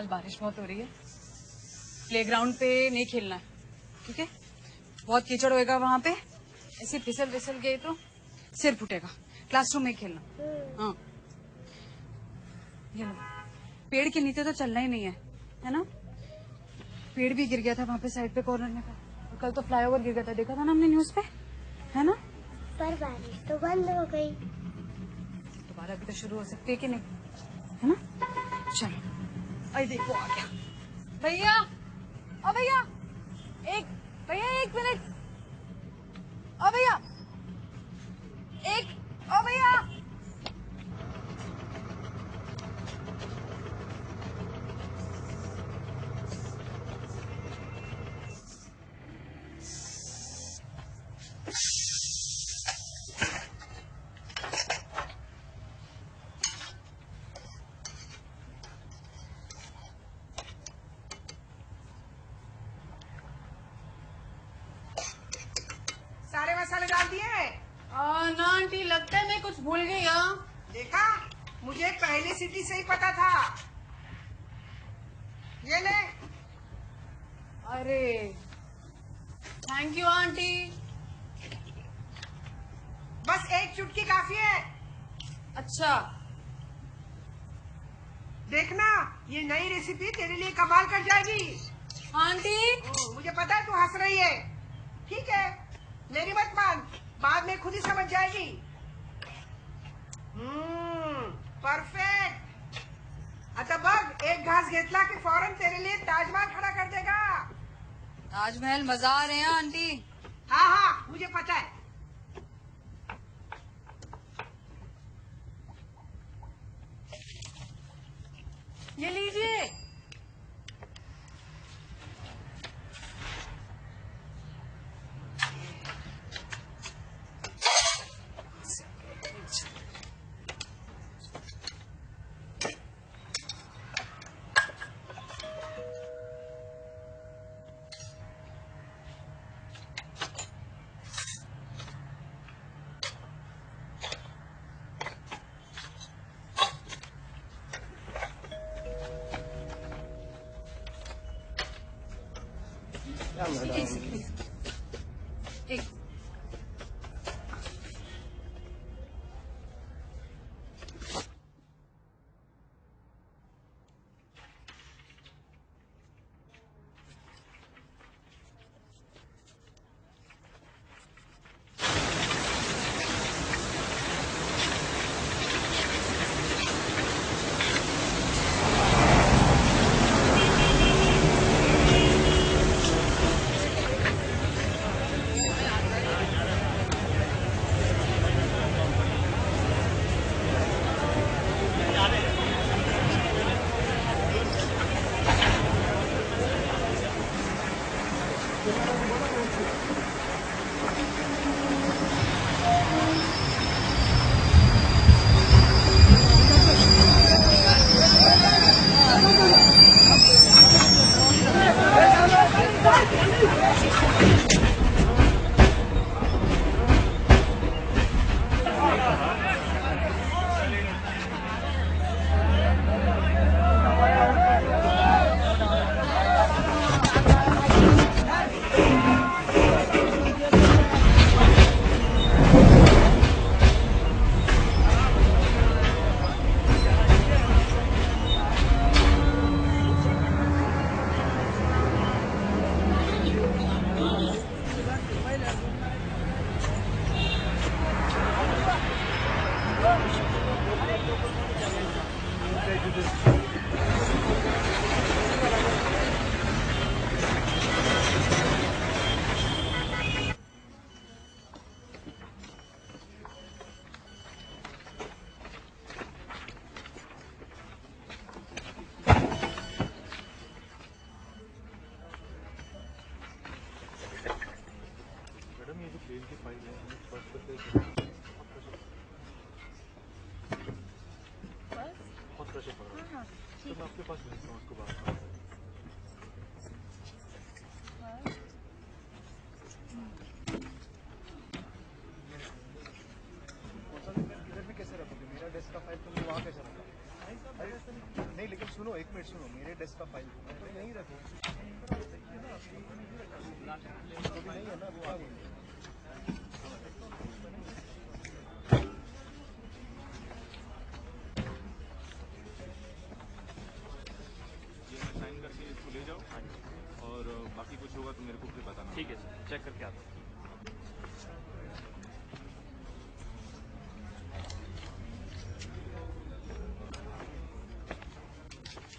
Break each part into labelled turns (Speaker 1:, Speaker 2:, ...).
Speaker 1: आज बारिश बहुत हो रही है, प्लेग्राउंड पे नहीं खेलना है, ठीक है? बहुत कीचड़ होएगा वहाँ पे, ऐसे फिसल फिसल गए तो सिर फूटेगा। क्लासरूम में खेलना। हाँ, ये लो, पेड़ के नीचे तो चलना ही नहीं है ना? पेड़ भी गिर गया था वहाँ पे साइड पे कॉर्नर में। और कल तो फ्लाईओवर गिर गया था, देखा था ना हमने न्यूज पे, है ना?
Speaker 2: पर बारिश तो बंद हो गई।
Speaker 1: दोबारा भी तो शुरू हो सकती है कि नहीं, है ना? चलो, अरे देखो आ गया भैया। ओ भैया, एक मिनट। ओ भैया, ओ भैया।
Speaker 3: सारे मसाले डाल दिए?
Speaker 1: ना आंटी, लगता है मैं कुछ भूल गई।
Speaker 3: देखा, मुझे पहले सीटी से ही पता था। ये ले।
Speaker 1: अरे थैंक यू आंटी।
Speaker 3: बस एक चुटकी काफी है।
Speaker 1: अच्छा,
Speaker 3: देखना, ये नई रेसिपी तेरे लिए कमाल कर जाएगी।
Speaker 1: आंटी।
Speaker 3: मुझे पता है तू हंस रही है। ठीक है, मेरी मत मान, बाद में खुद ही समझ जाएगी। परफेक्ट। आता बघ, एक घास घेतला की फौरन तेरे लिए ताजमहल खड़ा कर देगा।
Speaker 1: ताजमहल मजा आ रहे हैं आंटी।
Speaker 3: हाँ हाँ, मुझे पता है।
Speaker 1: ये लीजिए। एक
Speaker 4: नहीं लेकिन सुनो एक मिनट, वेट सुनो, मेरे डेस्क का फाइल नहीं रखो, नहीं है ना, वो आ गई।
Speaker 5: साइन करके इसको ले जाओ और बाकी कुछ होगा तो मेरे को फिर बताना।
Speaker 6: ठीक है सर, चेक करके आता हूँ।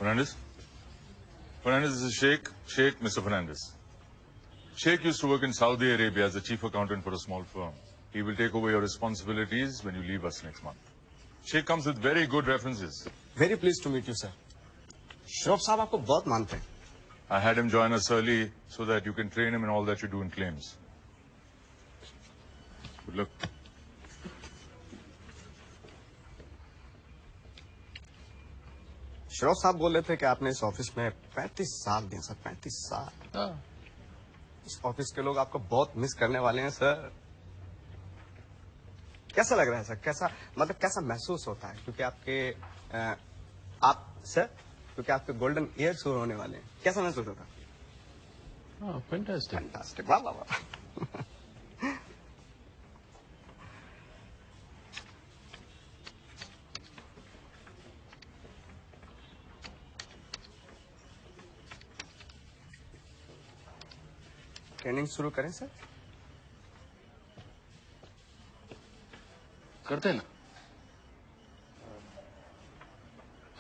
Speaker 7: Fernandez? Fernandez, this is Sheikh. Sheikh, Mr. Fernandez. Sheikh used to work in Saudi Arabia as the chief accountant for a small firm. He will take over your responsibilities when you leave us next month. Sheikh comes with very good references.
Speaker 8: Very pleased to meet you, sir. Shroff साहब आपको बहुत मानते हैं.
Speaker 7: I had him join us early so that you can train him in all that you do in claims. Good luck.
Speaker 8: Shroff साहब बोल रहे थे कि आपने इस ऑफिस में 35 साल दिए सर. 35 साल. इस ऑफिस के लोग आपको बहुत मिस करने वाले हैं सर. कैसा लग रहा है सर? कैसा मतलब कैसा महसूस होता है? क्योंकि क्योंकि आपके गोल्डन ईयर शुरू होने वाले हैं. कैसा महसूस होता है? फैंटास्टिक. वाह वाह वाह. ट्रेनिंग शुरू करें सर?
Speaker 6: करते हैं ना.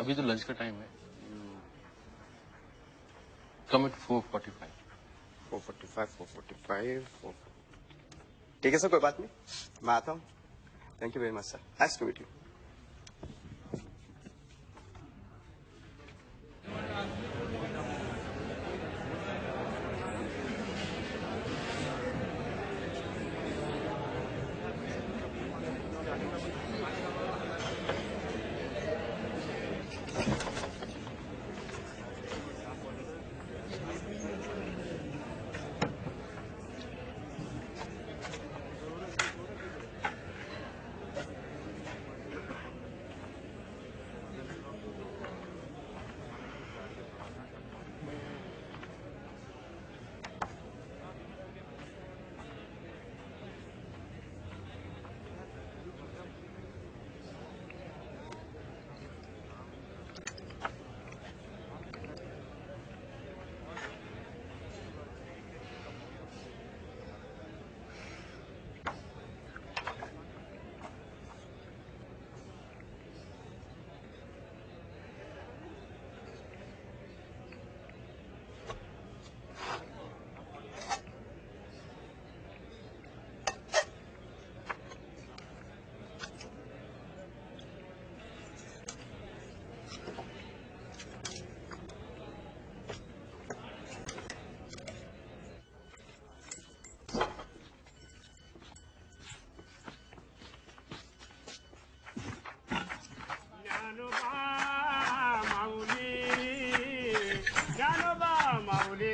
Speaker 6: अभी तो लंच का टाइम है. कम एट 4:45.
Speaker 8: 4:45. ठीक है सर, कोई बात नहीं, मैं आता हूँ. Thank you very much sir. Nice to meet you.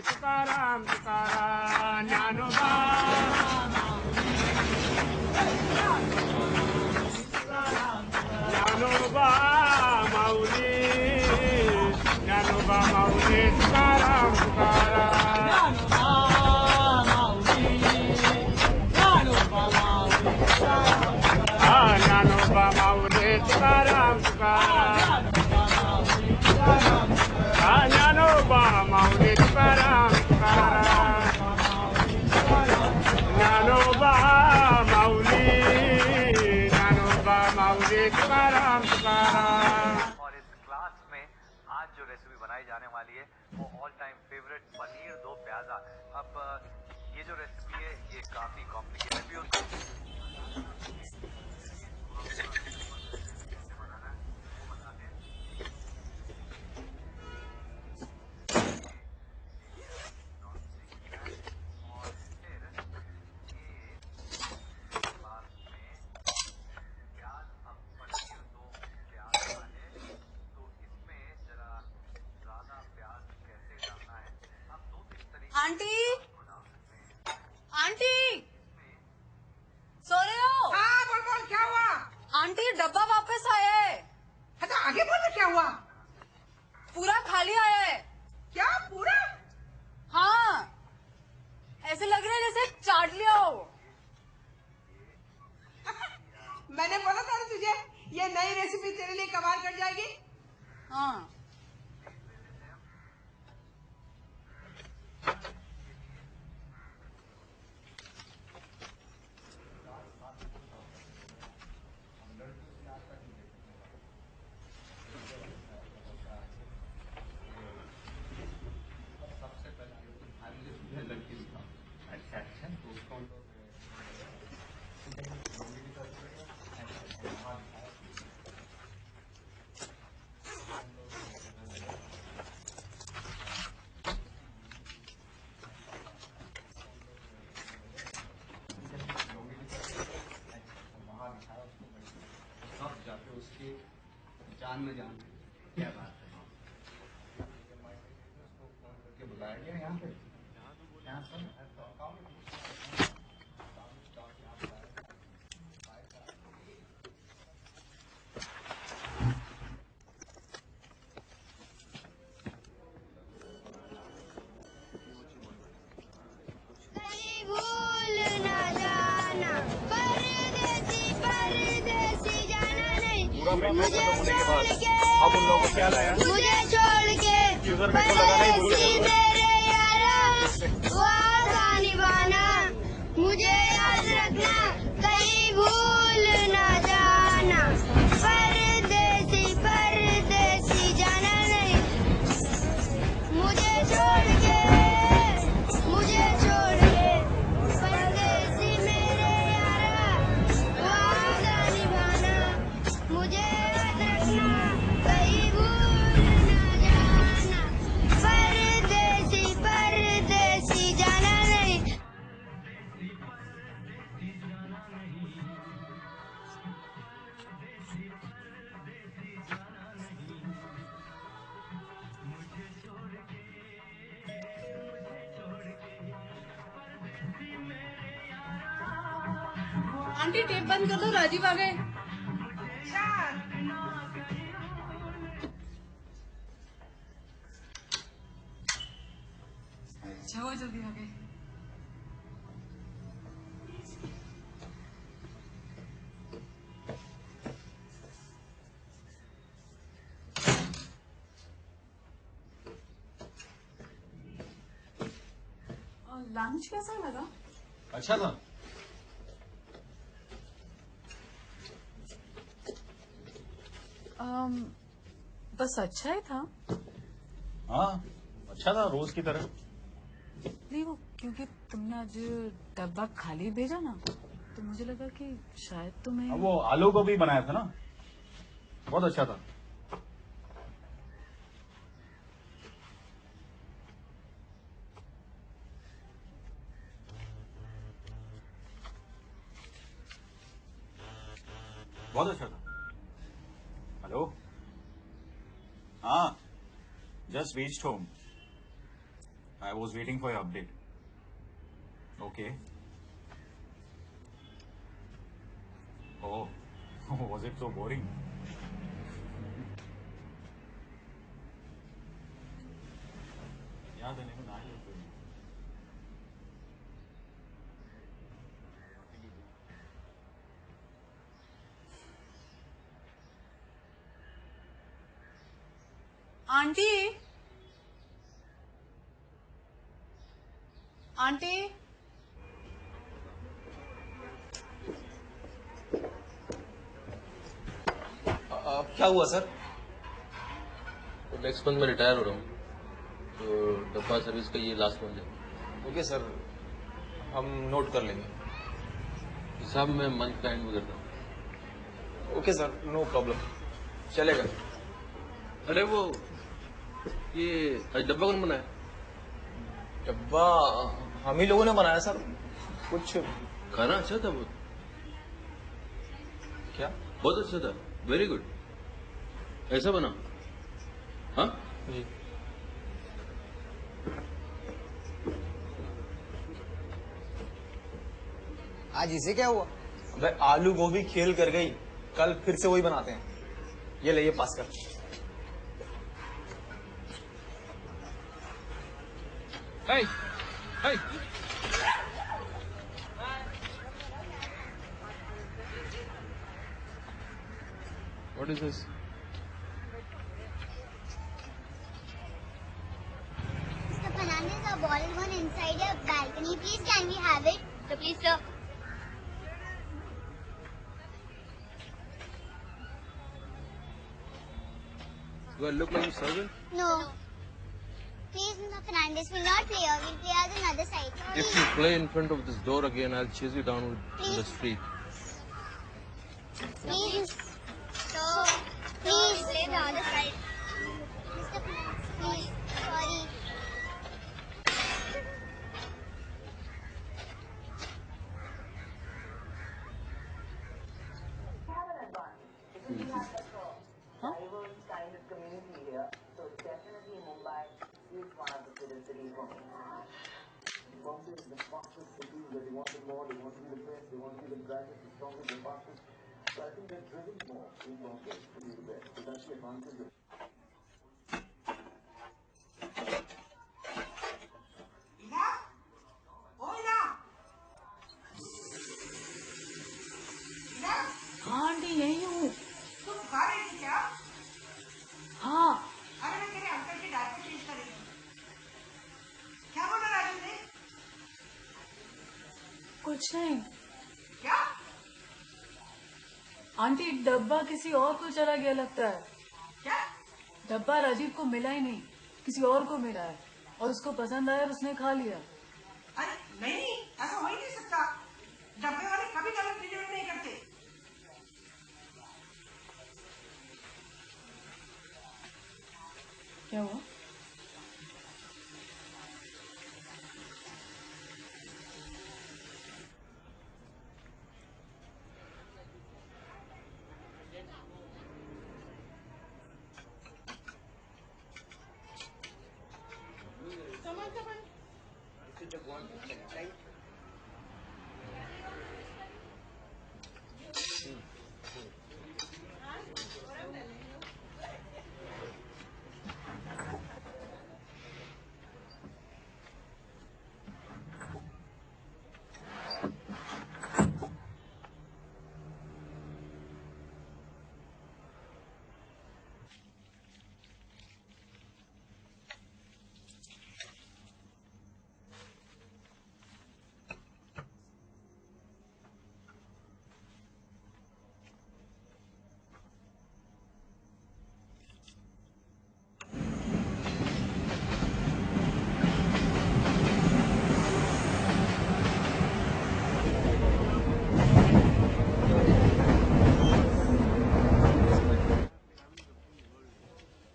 Speaker 9: Tukaram Tukaram Dnyanoba Dnyanoba Mauli Dnyanoba माऊली तुकाराम तुकाराम ज्ञानोबा माऊली तुकाराम तुकाराम ज्ञानोबा माऊली तुकाराम ज्ञानोबा माऊली तुकाराम तुकाराम.
Speaker 10: और इस क्लास में आज जो रेसिपी बनाई जाने वाली है वो ऑल टाइम फेवरेट पनीर दो प्याजा. अब ये जो रेसिपी है ये काफी कॉम्प्लिकेटेड भी होती है.
Speaker 1: आंटी, आंटी, सो रहे हो?
Speaker 3: हाँ बोल बोल, क्या हुआ?
Speaker 1: आंटी डब्बा वापस आया है.
Speaker 3: अच्छा आगे बोल, क्या हुआ?
Speaker 1: पूरा खाली
Speaker 11: जान में जान, क्या बात है, बुलाया गया यहाँ पे, यहाँ पर
Speaker 2: मुझे छोड़ के अब उन लोगों को क्या लाया, मुझे छोड़ के परदेसी मेरे यारा वादा निभाना, मुझे याद रखना कहीं भूल न जाना, परदेसी परदेसी जाना नहीं, मुझे छोड़ के परदेसी मेरे यारा वादा निभाना, मुझे याद रखना कहीं भूल न जाना, परदेसी परदेसी जाना नहीं।
Speaker 1: आंटी टेप बंद कर दो, राजीव आ गए। जाओ जल्दी आ गए। लंच कैसा लगा?
Speaker 11: अच्छा था।
Speaker 1: बस अच्छा ही था।
Speaker 11: हाँ अच्छा था, रोज की तरह।
Speaker 1: नहीं वो क्योंकि तुमने आज डब्बा खाली भेजा ना, तो मुझे लगा कि शायद तुम्हें
Speaker 11: वो आलू गोभी बनाया था ना, बहुत अच्छा था। बहुत अच्छा था। हेलो, हाँ, just reached home. I was waiting for your update. Okay. Oh, was it so boring? याद है नहीं ना।
Speaker 1: आंटी आंटी
Speaker 6: क्या हुआ सर? तो नेक्स्ट मंथ में रिटायर हो रहा हूँ, तो डब्बा सर्विस का ये लास्ट मंथ है।
Speaker 4: ओके सर, हम नोट कर लेंगे।
Speaker 6: हिसाब में मंथ का एंड में करता हूँ।
Speaker 4: ओके सर, नो प्रॉब्लम, चलेगा।
Speaker 6: अरे वो ये आज डब्बा कौन बनाया?
Speaker 4: डब्बा हम ही लोगों ने बनाया सर। कुछ
Speaker 6: खाना अच्छा था बहुत।
Speaker 4: क्या?
Speaker 6: बहुत अच्छा था, वेरी गुड। ऐसा बना? हाँ
Speaker 4: जी।
Speaker 12: आज इसे क्या हुआ?
Speaker 4: अबे आलू गोभी खेल कर गई, कल फिर से वही बनाते हैं। ये ले, ये पास कर।
Speaker 5: Hey, hey.
Speaker 6: What is this?
Speaker 2: Mr. Fernandez, a ball is gone inside your balcony. Please, can we have it? So please, sir.
Speaker 6: Do I look like a servant?
Speaker 2: No. Please, Mr. Fernandez, we'll not play here. We'll play on another side.
Speaker 6: If you play in front of this door again, I'll chase you down to the street.
Speaker 2: Please. So, please play the other side. Mr. Fernandez, please. Sorry.
Speaker 1: हाँ?
Speaker 3: मीना, ओ मीना, मीना,
Speaker 1: हाँ aunty यही हूँ।
Speaker 3: तू बुखा रही थी क्या?
Speaker 1: हाँ
Speaker 3: अरे मैं तेरे अंकल की डायपर चेंज कर रही हूँ। क्या बोला राजू ने?
Speaker 1: कुछ नहीं
Speaker 3: क्या?
Speaker 1: आंटी, डब्बा किसी और को चला गया लगता है।
Speaker 3: क्या?
Speaker 1: डब्बा राजीव को मिला ही नहीं, किसी और को मिला है और उसको पसंद आया और उसने खा लिया।
Speaker 3: अरे नहीं, ऐसा हो ही नहीं सकता। डब्बे वाले कभी गलत डिलीवरी नहीं करते।
Speaker 1: क्या हुआ?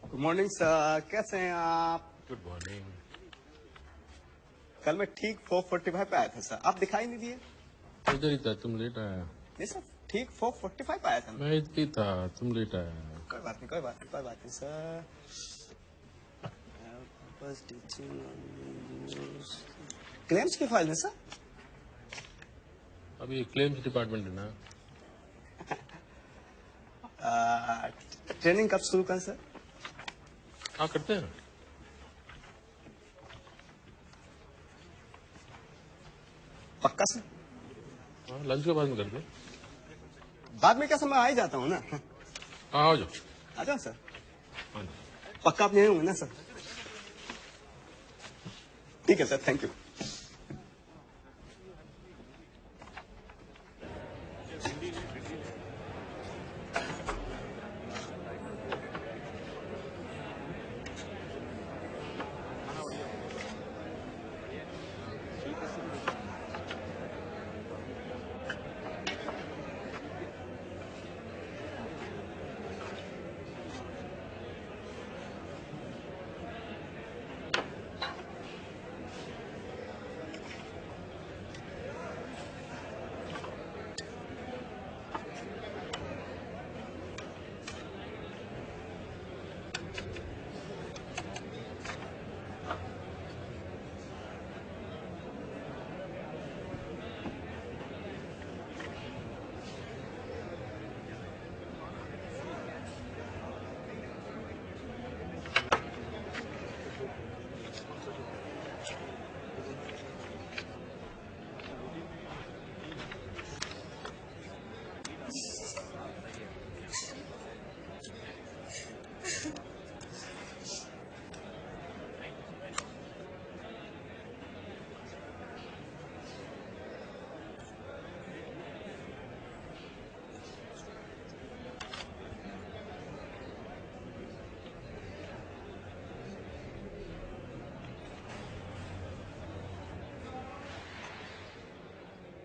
Speaker 8: गुड मॉर्निंग सर, कैसे हैं आप?
Speaker 6: Good morning.
Speaker 8: कल मैं ठीक 4:45 पे आया था सर, आप दिखाई नहीं दिए।
Speaker 6: इधर ही था, तुम लेट आया।
Speaker 8: नहीं सर, ठीक 4:45 पे आया था
Speaker 6: मैं इधर ही था, तुम लेट आया।
Speaker 8: कोई बात नहीं, कोई बात नहीं, कोई बात नहीं सर। बस क्लेम्स की फाइल है सर।
Speaker 6: अभी क्लेम्स डिपार्टमेंट है ना।
Speaker 8: ट्रेनिंग कब शुरू करें सर?
Speaker 6: हाँ करते हैं।
Speaker 8: पक्का सर?
Speaker 6: हाँ लंच के बाद में करते हैं।
Speaker 8: बाद में क्या समय आ ही जाता हूँ ना।
Speaker 6: हाँ आ जाओ।
Speaker 8: आ जाओ सर।
Speaker 6: हाँ
Speaker 8: पक्का आप यहीं होंगे ना सर? ठीक है सर, थैंक यू।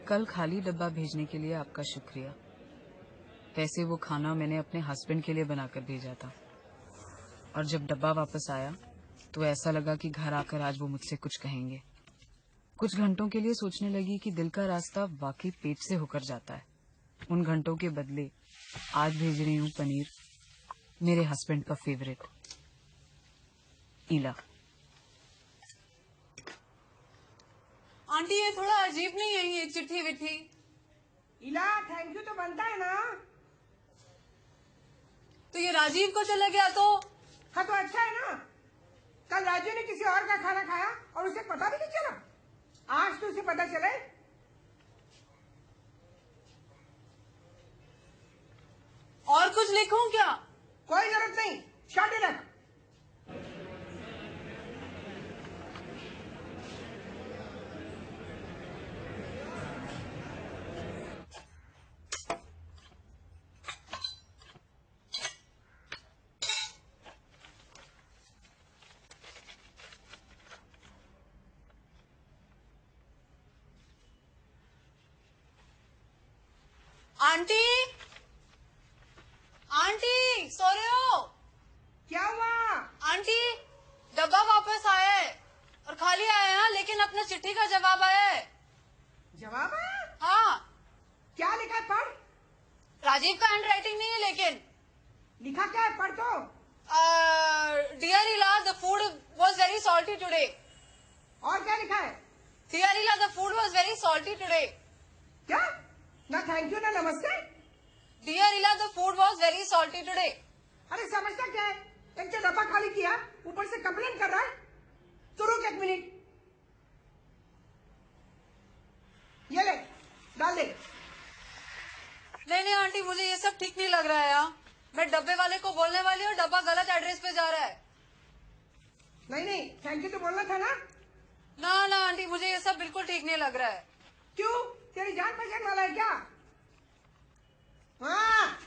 Speaker 1: कल खाली डब्बा भेजने के लिए आपका शुक्रिया। वैसे वो खाना मैंने अपने हस्बैंड के लिए बनाकर भेजा था और जब डब्बा वापस आया तो ऐसा लगा कि घर आकर आज वो मुझसे कुछ कहेंगे। कुछ घंटों के लिए सोचने लगी कि दिल का रास्ता वाकई पेट से होकर जाता है। उन घंटों के बदले आज भेज रही हूँ पनीर, मेरे हस्बैंड का फेवरेट। ईला। आंटी ये थोड़ा अजीब नहीं है ये चिट्ठी विट्ठी?
Speaker 3: इला थैंक यू तो बनता है ना।
Speaker 1: तो ये राजीव को चला गया तो?
Speaker 3: हाँ तो अच्छा है ना। कल राजीव ने किसी और का खाना खाया और उसे पता भी नहीं चला। आज तो उसे पता चले।
Speaker 1: और कुछ लिखूं क्या?
Speaker 3: कोई जरूरत नहीं, शॉर्ट ही रख।
Speaker 1: आंटी आंटी सो रहे हो?
Speaker 3: क्या हुआ?
Speaker 1: आंटी डब्बा वापस आया है और खाली आया है, लेकिन अपना चिट्ठी का जवाब आया है।
Speaker 3: जवाब आया?
Speaker 1: हाँ।
Speaker 3: क्या लिखा है पढ़?
Speaker 1: राजीव का हैंड राइटिंग नहीं है लेकिन।
Speaker 3: लिखा क्या है पढ़ तो।
Speaker 1: डियर इला the food was very salty today.
Speaker 3: और क्या लिखा है?
Speaker 1: डियर इला the food was very salty today.
Speaker 3: क्या? ना थैंक यू ना नमस्ते।
Speaker 1: डियर इला the food was very salty today.
Speaker 3: अरे समझता क्या है? एक तो डब्बा खाली किया, ऊपर से कंप्लेन कर रहा है। तो रुक एक मिनट, ये ले डाल दे।
Speaker 1: नहीं आंटी मुझे ये सब ठीक नहीं लग रहा है यार। मैं डब्बे वाले को बोलने वाली हूँ, डब्बा गलत एड्रेस पे जा रहा है।
Speaker 3: नहीं थैंक यू तो बोलना था ना।
Speaker 1: ना आंटी मुझे ये सब बिल्कुल ठीक नहीं लग रहा है।
Speaker 3: क्यों? तेरी जान पहचान वाला है क्या? हाँ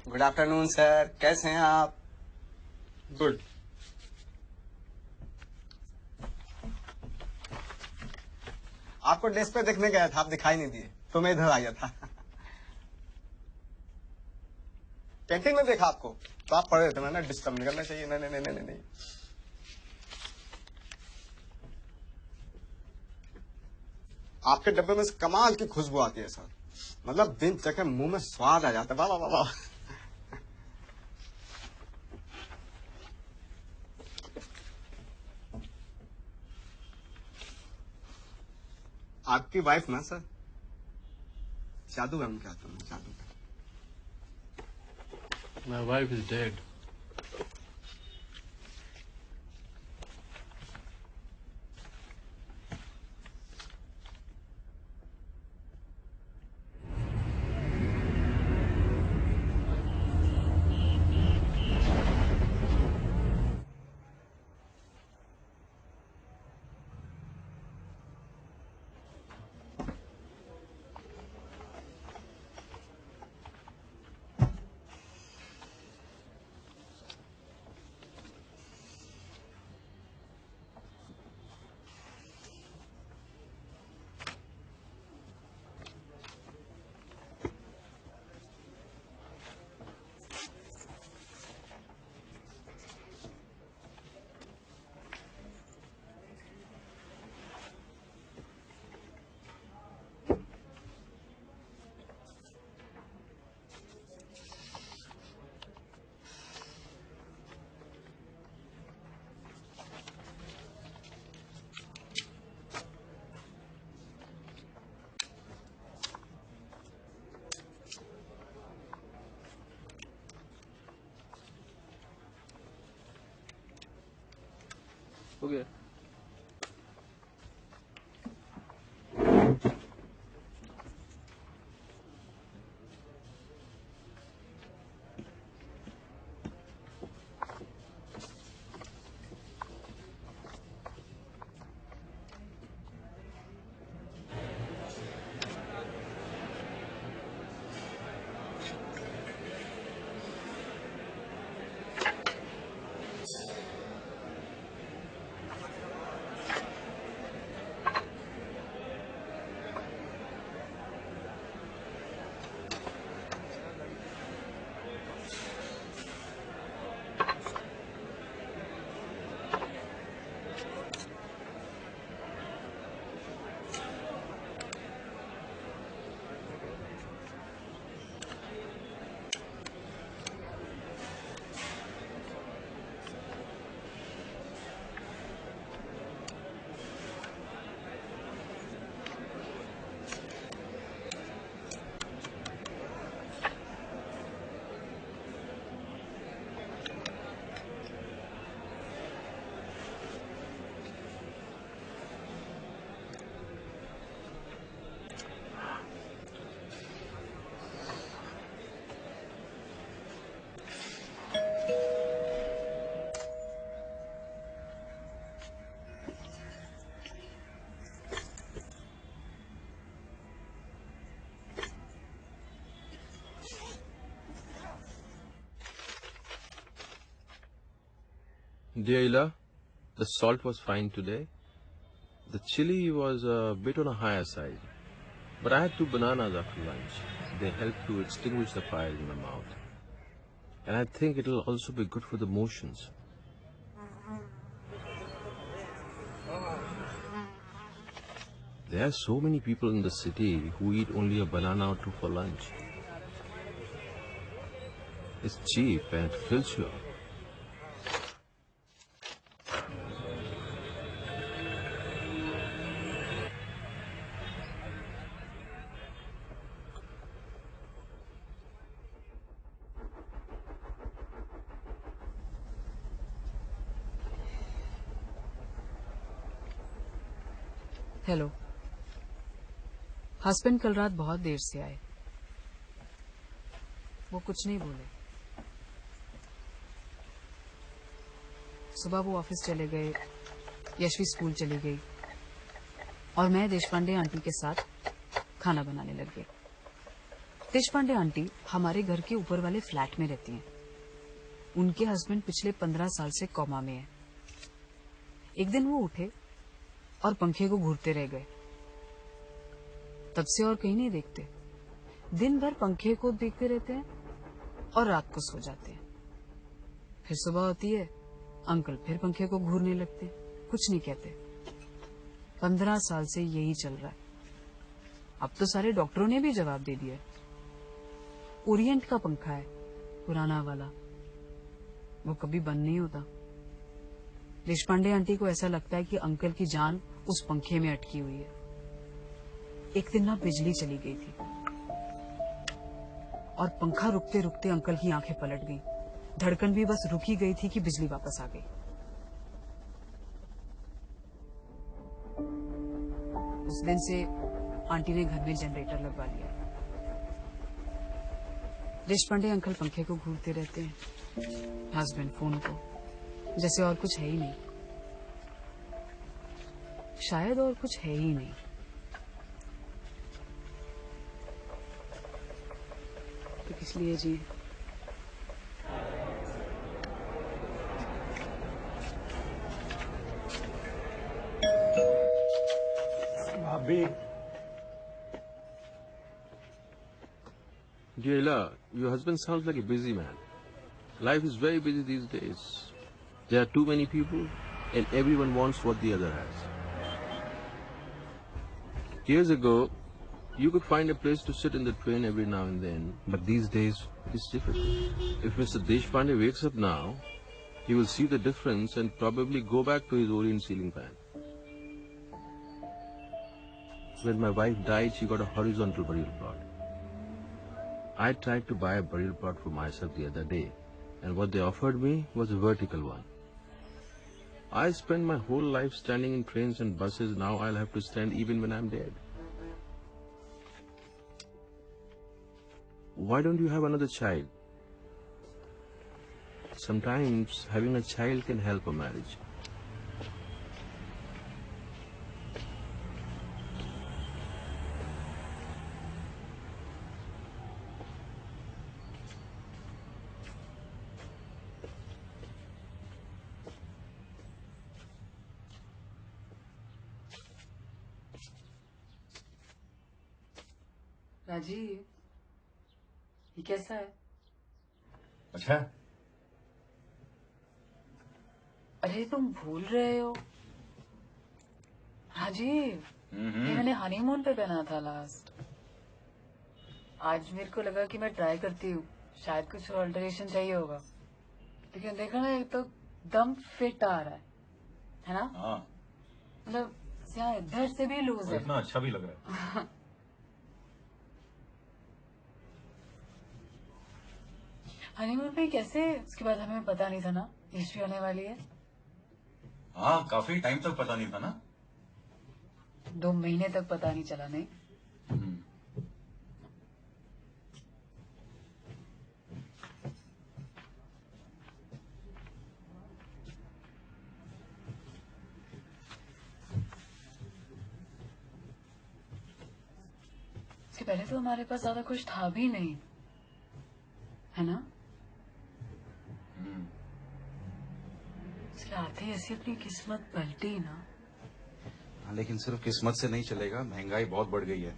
Speaker 8: गुड आफ्टरनून सर, कैसे हैं आप?
Speaker 6: गुड।
Speaker 8: आपको डेस्क पे देखने गया था, आप दिखाई नहीं दिए तो मैं इधर आ गया था। कैंटीन में देखा आपको तो आप पढ़ रहे थे। मैंने डिस्टर्ब नहीं करना चाहिए। नहीं। आपके डब्बे में से कमाल की खुशबू आती है सर। मतलब दिन चके मुंह में स्वाद आ जाता है। वाह वाह वाह। आपकी वाइफ ना सर जादू है उनके हाथों में, जादू।
Speaker 6: My wife is dead. हो गया। Dear Ila, the salt was fine today. The chili was a bit on a higher side. But I had 2 bananas after lunch. They help to extinguish the fire in my mouth. And I think it'll also be good for the motions. There are so many people in the city who eat only a banana or 2 for lunch. It's cheap and it fills you up.
Speaker 1: Hello. Husband कल रात बहुत देर से आए। वो कुछ नहीं बोले। सुबह वो ऑफिस चले गए, यशवी स्कूल चली गई और मैं देशपांडे आंटी के साथ खाना बनाने लग गई। देशपांडे आंटी हमारे घर के ऊपर वाले फ्लैट में रहती हैं। उनके हस्बैंड पिछले 15 साल से कोमा में हैं। एक दिन वो उठे और पंखे को घूरते रह गए। तब से और कहीं नहीं देखते। दिन भर पंखे को देखते रहते हैं और रात को सो जाते हैं। फिर सुबह होती है, अंकल फिर पंखे को घूरने लगते, कुछ नहीं कहते। 15 साल से यही चल रहा है। अब तो सारे डॉक्टरों ने भी जवाब दे दिया। ओरिएंट का पंखा है, पुराना वाला, वो कभी बंद नहीं होता। देशपांडे आंटी को ऐसा लगता है कि अंकल की जान उस पंखे में अटकी हुई है। एक दिन ना बिजली चली गई थी और पंखा रुकते रुकते अंकल की आंखें पलट गईं। धड़कन भी बस रुकी गई थी कि बिजली वापस आ गई। उस दिन से आंटी ने घर में जनरेटर लगवा लिया। देशपांडे अंकल पंखे को घूरते रहते हैं, हस्बैंड फोन को, जैसे और कुछ है ही नहीं। शायद और कुछ है ही नहीं। तो किस लिए जी?
Speaker 9: भाभी,
Speaker 6: Dear Ila, your husband sounds like a busy man. Life is very busy these days. There are too many people and everyone wants what the other has. Years ago, you could find a place to sit in the train every now and then, but these days it's difficult. If Mr. Deshpande wakes up now, he will see the difference and probably go back to his Orient ceiling fan. When my wife died, she got a horizontal burial plot. I tried to buy a burial plot for myself the other day, and what they offered me was a vertical one. I spent my whole life standing in trains and buses. Now I'll have to stand even when I'm dead. Why don't you have another child? Sometimes having a child can help a marriage.
Speaker 1: Rajiv, ये कैसा है?
Speaker 11: अच्छा,
Speaker 1: अरे तुम भूल रहे हो राजीव, ये मैंने हनीमून पे पहना था लास्ट। आज मेरे को लगा कि मैं ट्राई करती हूँ, शायद कुछ ऑल्टरेशन चाहिए होगा। लेकिन देखो ना, ये तो दम फिट आ रहा है ना?
Speaker 11: हाँ,
Speaker 1: मतलब यहाँ इधर से भी लूज है।
Speaker 11: इतना अच्छा भी लग रहा है।
Speaker 1: हनीमून पे कैसे? उसके बाद हमें पता नहीं था ना यशवी आने वाली है।
Speaker 11: हाँ, काफी टाइम तक पता नहीं था ना।
Speaker 1: 2 महीने तक पता नहीं चला। नहीं इसके पहले तो हमारे पास ज्यादा कुछ था भी नहीं, है ना?
Speaker 13: चलाते ऐसी अपनी किस्मत पलटी ना।
Speaker 11: हाँ, लेकिन सिर्फ किस्मत से नहीं चलेगा, महंगाई बहुत बढ़ गई है।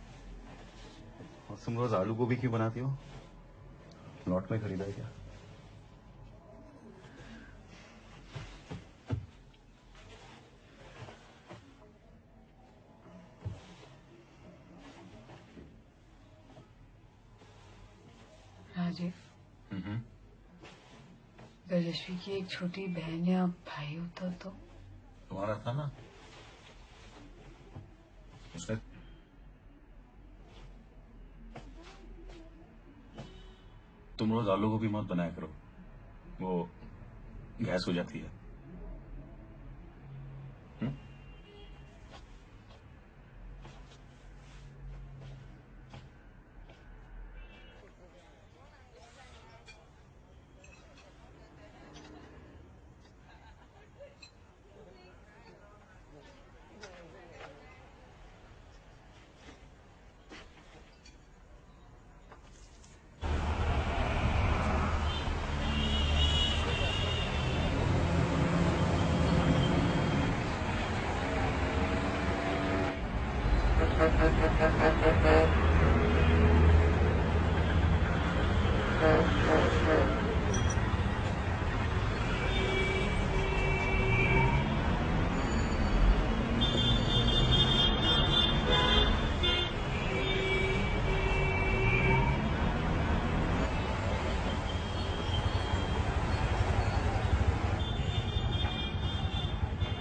Speaker 11: और तुम रोज आलू गोभी क्यों बनाती हो? लॉट में खरीदा है क्या?
Speaker 13: राजीव, अगर यशवी की एक छोटी बहन या भाई होता तो?
Speaker 11: तुम्हारा था ना, उसने तुम रोज आलू गोभी मत बनाया करो, वो गैस हो जाती है।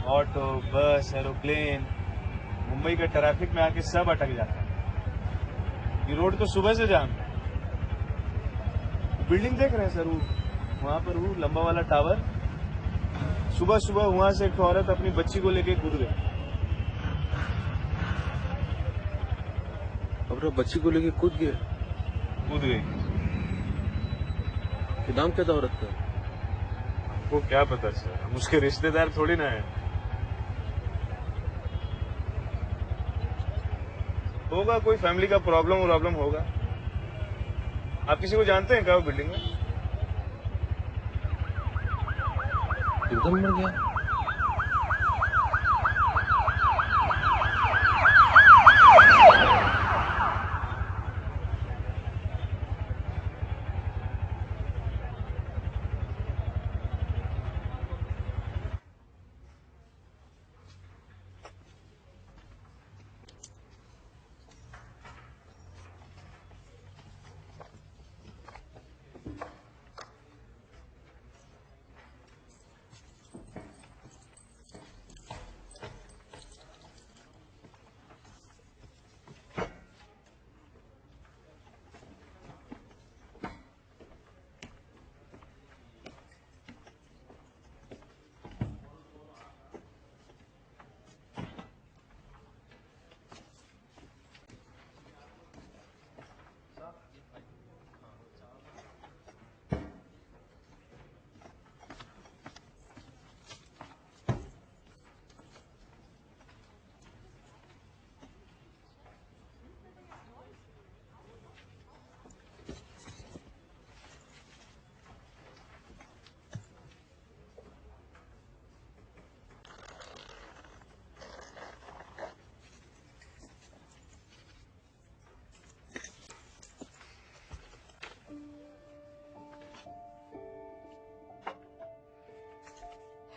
Speaker 5: ऑटो, बस, एरोप्लेन, मुंबई के ट्रैफिक में आके सब अटक जाता है। ये रोड तो सुबह से जाम है। बिल्डिंग देख रहे हैं सर, वो वहां पर वो लंबा वाला टावर, सुबह सुबह वहां से एक औरत अपनी बच्ची को लेके कूद गई।
Speaker 6: अपना बच्ची को लेके कूद
Speaker 5: गई।
Speaker 6: नाम क्या था औरत का?
Speaker 5: हमको क्या पता सर, हम उसके रिश्तेदार थोड़ी ना है। होगा कोई फैमिली का प्रॉब्लम होगा। आप किसी को जानते हैं क्या वो बिल्डिंग में?
Speaker 6: एकदम मर गया।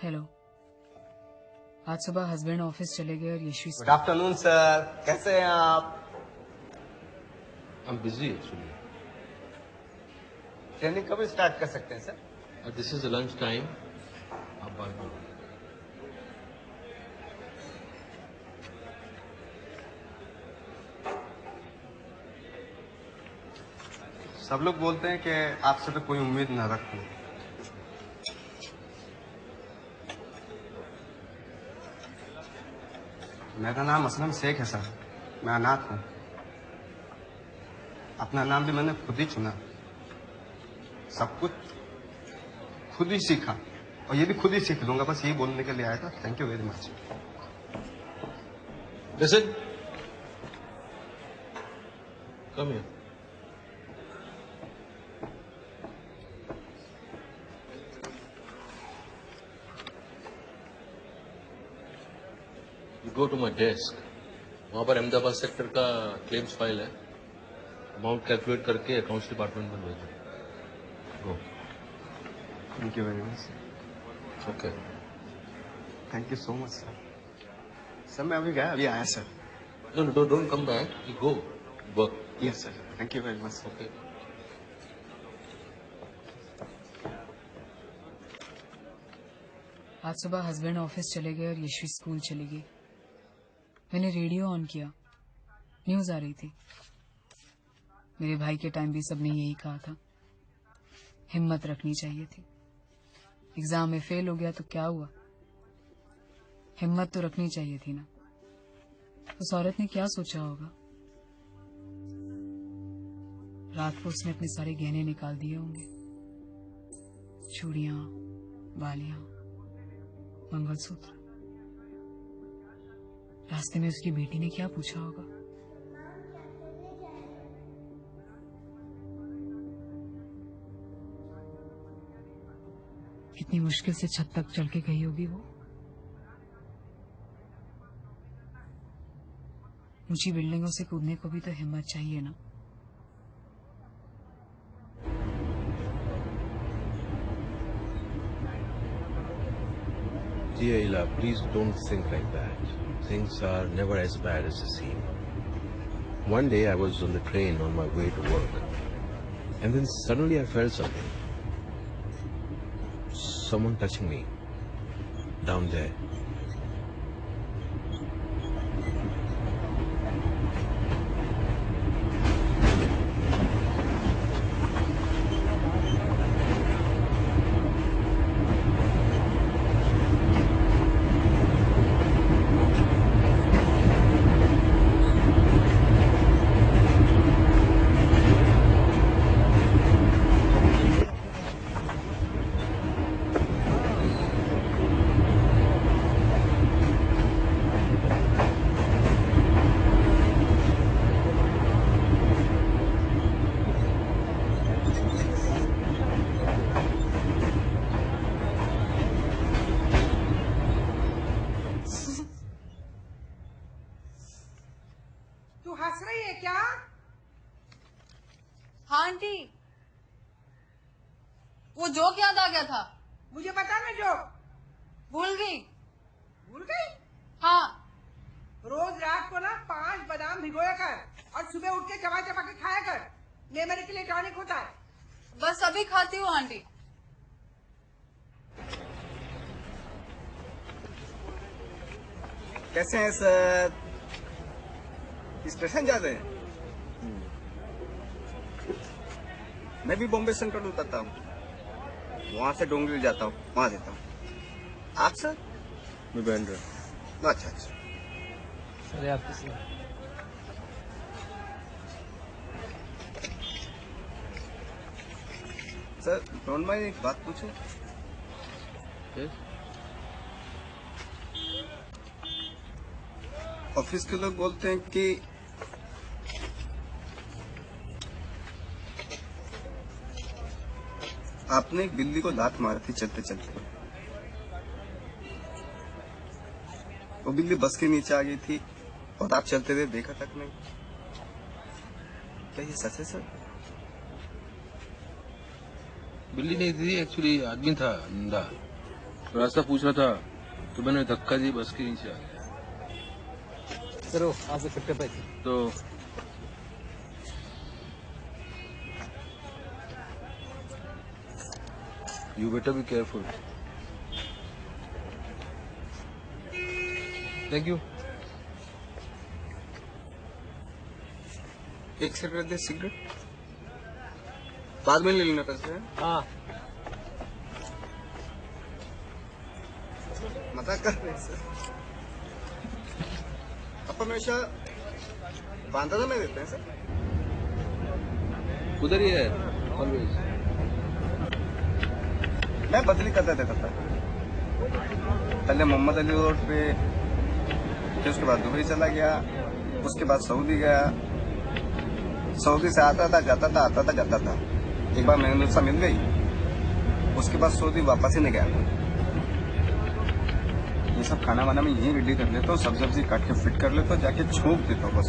Speaker 13: हेलो, आज सुबह हस्बैंड ऑफिस चले गए और यशवी।
Speaker 8: गुड आफ्टरनून सर, कैसे हैं आप?
Speaker 6: I'm busy actually.
Speaker 8: ट्रेनिंग कब स्टार्ट कर सकते हैं sir?
Speaker 6: This is the lunch time. आप बात करो।
Speaker 8: सब लोग बोलते हैं कि आपसे तो कोई उम्मीद न रखूं। मेरा नाम असलम शेख है सर, मैं अनाथ हूँ। अपना नाम भी मैंने खुद ही चुना, सब कुछ खुद ही सीखा और ये भी खुद ही सीख लूंगा, बस यही बोलने के लिए आया था। Thank you very much.
Speaker 6: Listen. Come here. go to my desk. वहाँ पर अहमदाबाद सेक्टर का क्लेम्स फाइल है. अमाउंट कैलकुलेट करके अकाउंट्स डिपार्टमेंट में भेजो. Go.
Speaker 8: Thank you very much.
Speaker 6: Okay.
Speaker 8: Thank you so much sir. Sir मैं अभी गया, अभी आया sir.
Speaker 6: No, don't come back. You go. Work.
Speaker 8: Yes sir. Thank you very much.
Speaker 6: Okay.
Speaker 13: आज सुबह हस्बैंड ऑफिस चले गए और यशवी स्कूल चली गई. मैंने रेडियो ऑन किया. न्यूज आ रही थी. मेरे भाई के टाइम भी सबने यही कहा था, हिम्मत रखनी चाहिए थी. एग्जाम में फेल हो गया तो क्या हुआ, हिम्मत तो रखनी चाहिए थी ना. उस औरत ने क्या सोचा होगा. रात को उसने अपने सारे गहने निकाल दिए होंगे, चूड़ियां, बालियां, मंगलसूत्र. रास्ते में उसकी बेटी ने क्या पूछा होगा. कितनी मुश्किल से छत तक चल के गई होगी वो. ऊंची बिल्डिंगों से कूदने को भी तो हिम्मत चाहिए ना.
Speaker 6: Dear Ila, please don't think like that. Things are never as bad as they seem. One day I was on the train on my way to work, and then suddenly I felt something. Someone touching me down there.
Speaker 3: हंस रही है क्या?
Speaker 1: हाँ aunty, वो joke याद आ गया था.
Speaker 3: मुझे पता ना जोक.
Speaker 1: भूल गई.
Speaker 3: भूल गई?
Speaker 1: हाँ.
Speaker 3: रोज रात को ना 5 बादाम भिगोया कर और सुबह उठ के चबा चबा के खाया कर. मेमोरी के लिए टॉनिक होता है.
Speaker 1: बस अभी खाती हूँ आंटी.
Speaker 12: कैसे हैं सर? स्टेशन जाते हैं? मैं भी बॉम्बे सेंट्रल उतरता हूँ, वहाँ से डोंगरी जाता हूँ, वहाँ देता हूँ. आप सर?
Speaker 6: मैं बैंड्रा.
Speaker 12: अच्छा अच्छा.
Speaker 9: अरे आप किसी
Speaker 12: सर डोंट माइंड एक बात पूछूं? ऑफिस के लोग बोलते हैं कि आपने एक बिल्ली को लात मारी थी चलते चलते. वो बिल्ली बस के नीचे आ गई थी और आप चलते हुए देखा तक नहीं. क्या ये सच है सर?
Speaker 6: बिल्ली नहीं थी, एक्चुअली आदमी था अंधा. रास्ता पूछ रहा था तो मैंने धक्का दी, बस के नीचे आ गया.
Speaker 9: सर आज फिफ्टी पैसे
Speaker 6: तो you better be careful.
Speaker 9: Thank you.
Speaker 12: एक सिगरेट दे. सिगरेट बाद में ले लेना पैसे.
Speaker 9: हाँ
Speaker 12: मजाक कर रहे हैं सर. आप हमेशा बांधा में देते हैं सर?
Speaker 6: उधर ही है ऑलवेज.
Speaker 12: मैं बदली करता देता था. पहले मोहम्मद अली रोड पे, फिर उसके बाद दुबई चला गया, उसके बाद सऊदी गया. सऊदी से आता था जाता था, आता था जाता था. एक बार मैंने उससे मिल गई, उसके बाद सऊदी वापस ही नहीं गया. ये सब खाना वाना मैं यहीं रेडी कर लेता हूँ, सब सब्जी काट के फिट कर लेता हूँ, जाके छोंक देता हूँ बस।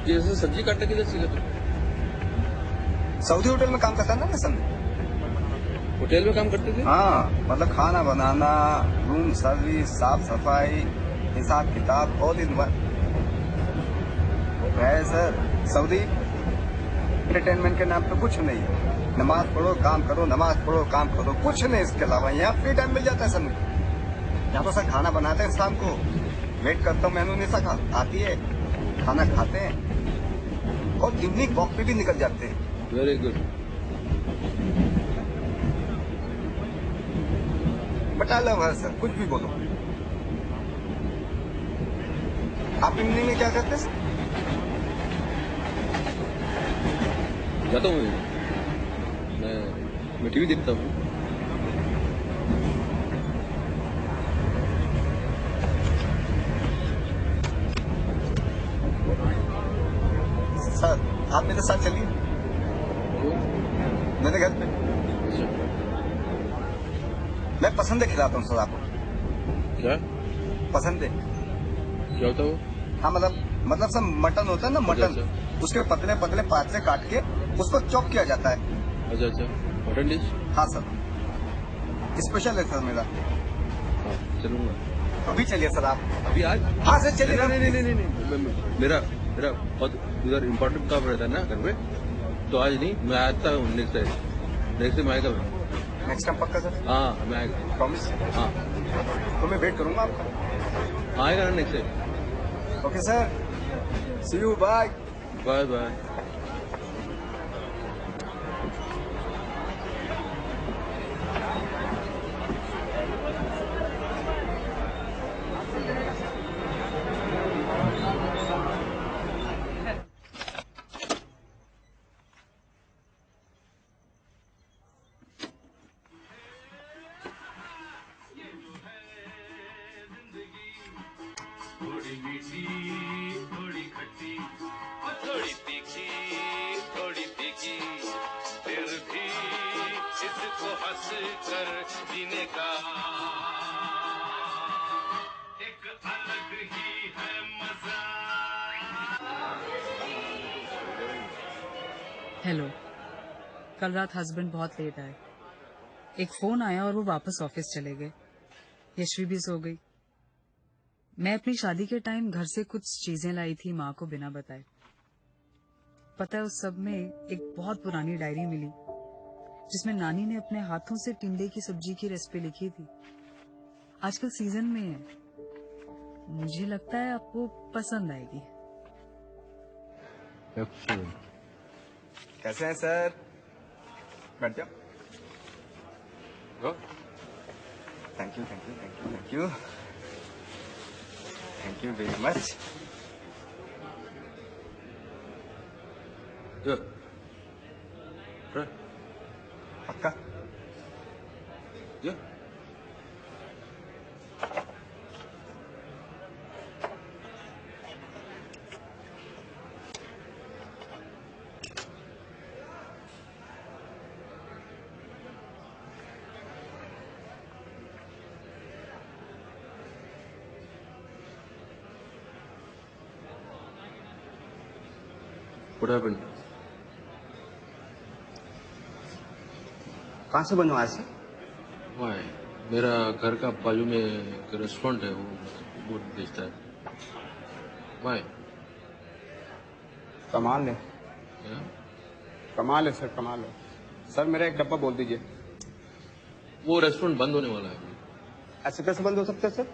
Speaker 6: ये ऐसे सब्जी काटने किधर सीखा तू?
Speaker 12: सऊदी होटल में काम करता ना मैं संडे।
Speaker 6: होटल में काम करते थे?
Speaker 12: हाँ, मतलब खाना बनाना, रूम सर्विस, साफ सफाई, हिसाब किताब, ऑल इन वन है सर। सऊदी एंटरटेनमेंट के नाम पे कुछ नहीं है। नमाज पढ़ो काम करो, नमाज पढ़ो काम करो, कुछ नहीं इसके अलावा। यहाँ फ्री टाइम मिल जाता है सब। यहाँ तो सर खाना बनाते हैं शाम को, वेट करता हूँ मेनू नहीं सका आती है, खाना खाते हैं और इवनिंग वॉक पे भी निकल जाते हैं।
Speaker 6: Very good.
Speaker 12: But I love her sir, कुछ भी बोलो। आप इवनिंग में क्या करते हैं?
Speaker 6: जाता हूँ मैं टीवी देखता हूँ।
Speaker 12: सर आप मेरे साथ चलिए मेरे घर पे। मैं पसंदे खिलाता हूँ सर आपको।
Speaker 6: क्या
Speaker 12: पसंदे?
Speaker 6: क्या होता है?
Speaker 12: हाँ मतलब सर मटन होता है ना, मटन, उसके पतले पतले पातले काट के उसको चॉप किया जाता है।
Speaker 6: अच्छा अच्छा, मटन डिश?
Speaker 12: हाँ सर, स्पेशल है सर मेरा।
Speaker 6: हाँ चलूंगा।
Speaker 12: अभी चलिए सर आप।
Speaker 6: अभी आज?
Speaker 12: हाँ सर चलिए।
Speaker 6: नहीं, मेरा बहुत उधर इम्पोर्टेंट काम रहता है ना घर में, तो आज नहीं, मैं आता हूँ नेक्स्ट टाइम आएगा मैं।
Speaker 12: नेक्स्ट टाइम पक्का सर?
Speaker 6: हाँ मैं आएगा।
Speaker 12: प्रॉमिस?
Speaker 6: हाँ
Speaker 12: तो मैं वेट करूंगा आपका।
Speaker 6: आएगा ना next time.
Speaker 12: Okay sir, see you, bye
Speaker 6: bye bye.
Speaker 14: थोड़ी मीठी थोड़ी खट्टी और थोड़ी तीखी थोड़ी तीखी, फिर भी इसको हंस कर जीने का एक अलग ही है मजा।
Speaker 13: हेलो। कल रात हस्बैंड बहुत लेट आए। एक फोन आया और वो वापस ऑफिस चले गए। यशवी भी सो गई। मैं अपनी शादी के टाइम घर से कुछ चीजें लाई थी माँ को बिना बताए। पता है उस सब में एक बहुत पुरानी डायरी मिली जिसमें नानी ने अपने हाथों से टिंडे की सब्जी की रेसिपी लिखी थी। आजकल सीजन में है, मुझे लगता है आपको पसंद आएगी।
Speaker 12: कैसे हैं सर? बैठ जाओ। Thank you thank you thank you thank you thank you very much. पक्का?
Speaker 6: What happened?
Speaker 12: कहाँ से बनवाया सर?
Speaker 6: Why? मेरा घर का बाजू में एक रेस्टोरेंट है, वो बेचता है। Why?
Speaker 12: कमाल है।
Speaker 6: Yeah?
Speaker 12: कमाल है सर, कमाल है। सर मेरा एक डब्बा बोल दीजिए।
Speaker 6: वो रेस्टोरेंट बंद होने वाला है।
Speaker 12: ऐसे कैसे बंद हो सकता है sir?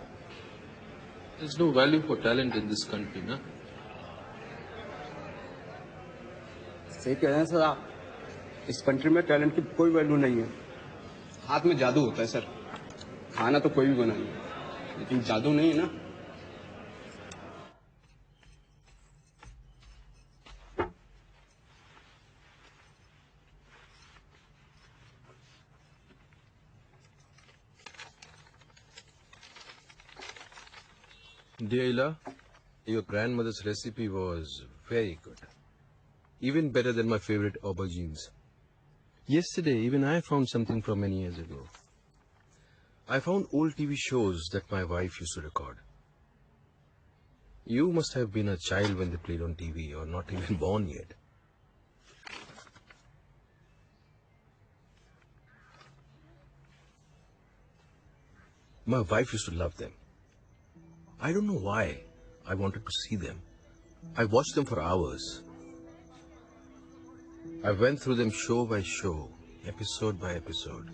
Speaker 6: There's no value for talent in this country, ना?
Speaker 12: सही कह रहे हैं सर आप। इस कंट्री में टैलेंट की कोई वैल्यू नहीं है। हाथ में जादू होता है सर। खाना तो कोई भी बना ले, लेकिन जादू नहीं है ना।
Speaker 6: Dear Ila, your grandmother's recipe was very good. Even better than my favorite aubergines. Yesterday, even I found something from many years ago. I found old TV shows that my wife used to record. You must have been a child when they played on TV, or not even born yet. My wife used to love them. I don't know why I wanted to see them. I watched them for hours. I went through them show by show, episode by episode.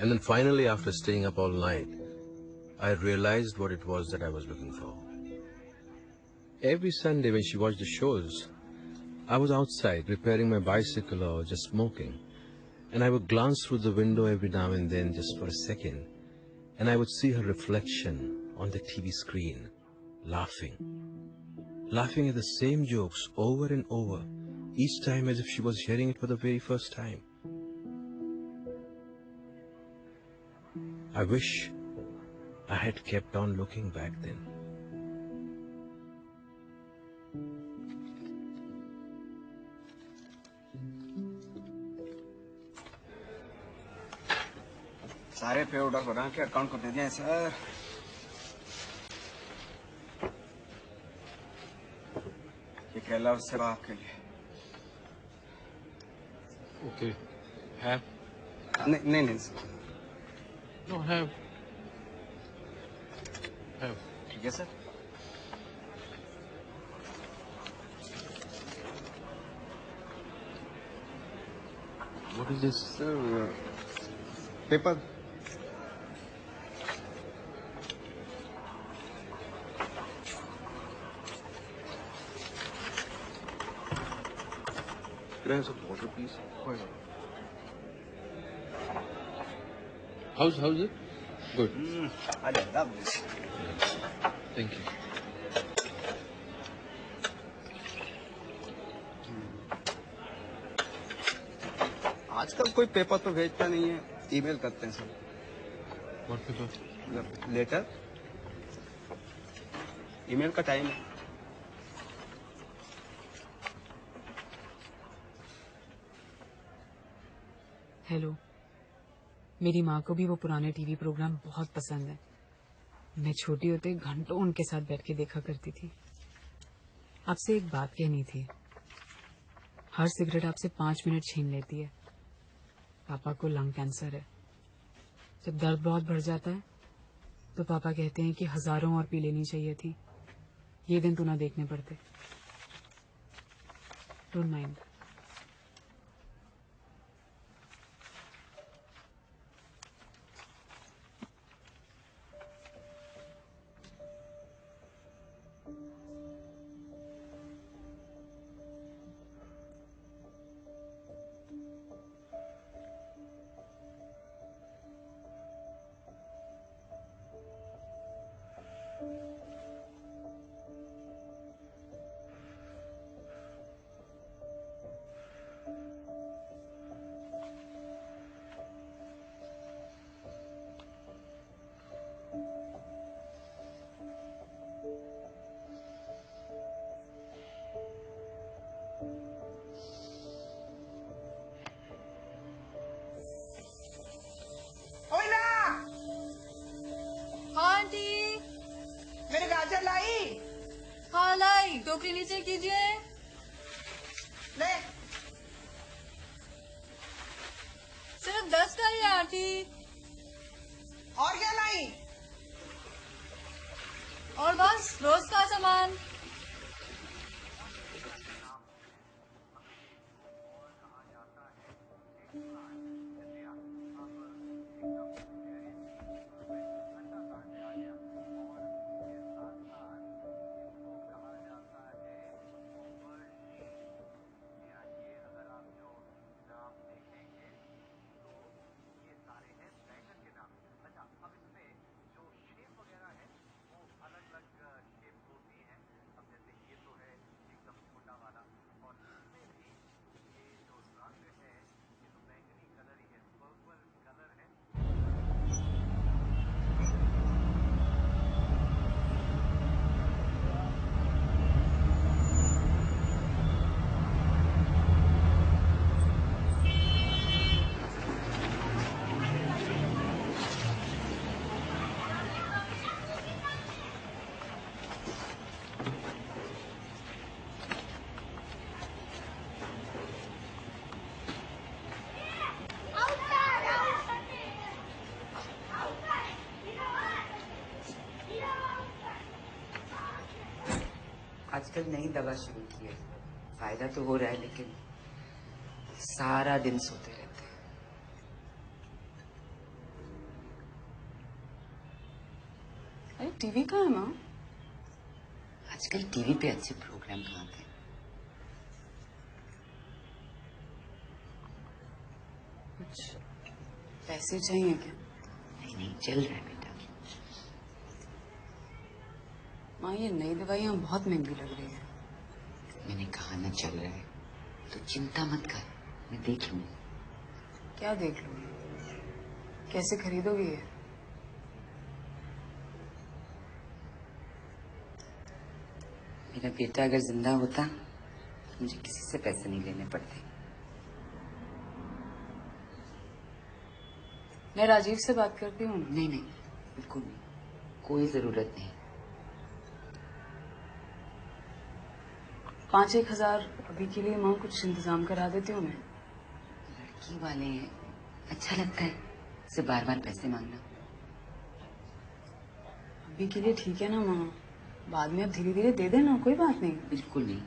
Speaker 6: And then finally, after staying up all night, I realized what it was that I was looking for. Every Sunday when she watched the shows, I was outside repairing my bicycle or just smoking. And I would glance through the window every now and then just for a second. And I would see her reflection on the TV screen, laughing. Laughing at the same jokes over and over, each time as if she was hearing it for the very first time. I wish I had kept on looking back then.
Speaker 12: सारे पे order बना के account को दे दिए sir. ये केला उससे आपके लिए।
Speaker 6: Okay. Have?
Speaker 12: नहीं सर।
Speaker 6: No, have. Have.
Speaker 12: ठीक है sir.
Speaker 6: What is this?
Speaker 12: Sir, paper.
Speaker 6: Can I have some water, please? How's it? Good.
Speaker 12: I love this.
Speaker 6: Thank you.
Speaker 12: आजकल कोई पेपर तो भेजता नहीं है, ईमेल करते हैं सब।
Speaker 6: What paper?
Speaker 12: लेटर। ईमेल का टाइम है।
Speaker 13: हेलो। मेरी माँ को भी वो पुराने टीवी प्रोग्राम बहुत पसंद है। मैं छोटी होते घंटों उनके साथ बैठ के देखा करती थी। आपसे एक बात कहनी थी। हर सिगरेट आपसे 5 मिनट छीन लेती है। पापा को लंग कैंसर है। जब दर्द बहुत बढ़ जाता है तो पापा कहते हैं कि हजारों और पी लेनी चाहिए थी। ये दिन तो ना देखने पड़ते। Don't mind.
Speaker 3: मेरे गाजर लाई।
Speaker 1: हाँ लाई, टोकरी नीचे कीजिए।
Speaker 3: ले।
Speaker 1: सिर्फ 10 का ही है आंटी।
Speaker 3: और क्या लाई?
Speaker 1: और बस रोज का सामान।
Speaker 15: आजकल नई दवा शुरू की है, फायदा तो हो रहा है लेकिन सारा दिन सोते रहते हैं।
Speaker 13: अरे टीवी कहाँ है माँ?
Speaker 15: आजकल टीवी पे अच्छे प्रोग्राम कहाँ थे?
Speaker 13: कुछ पैसे चाहिए क्या?
Speaker 15: नहीं चल रहा है बेटा।
Speaker 13: माँ ये नई दवाइयाँ बहुत महंगी लग रही है।
Speaker 15: मैंने कहा ना चल रहा है, तो चिंता मत कर, मैं देख लूंगी।
Speaker 13: क्या देख लूंगी? कैसे खरीदोगी ये?
Speaker 15: मेरा बेटा अगर जिंदा होता मुझे किसी से पैसे नहीं लेने पड़ते।
Speaker 13: मैं राजीव से बात करती हूँ।
Speaker 15: नहीं नहीं, बिल्कुल नहीं, कोई जरूरत नहीं।
Speaker 13: 5-1 हजार अभी के लिए माँ कुछ इंतजाम करा देती हूँ मैं।
Speaker 15: लड़की वाले हैं, अच्छा लगता है उसे बार बार पैसे मांगना।
Speaker 13: अभी के लिए ठीक है ना माँ, बाद में अब धीरे धीरे दे देना, कोई बात नहीं।
Speaker 15: बिल्कुल नहीं,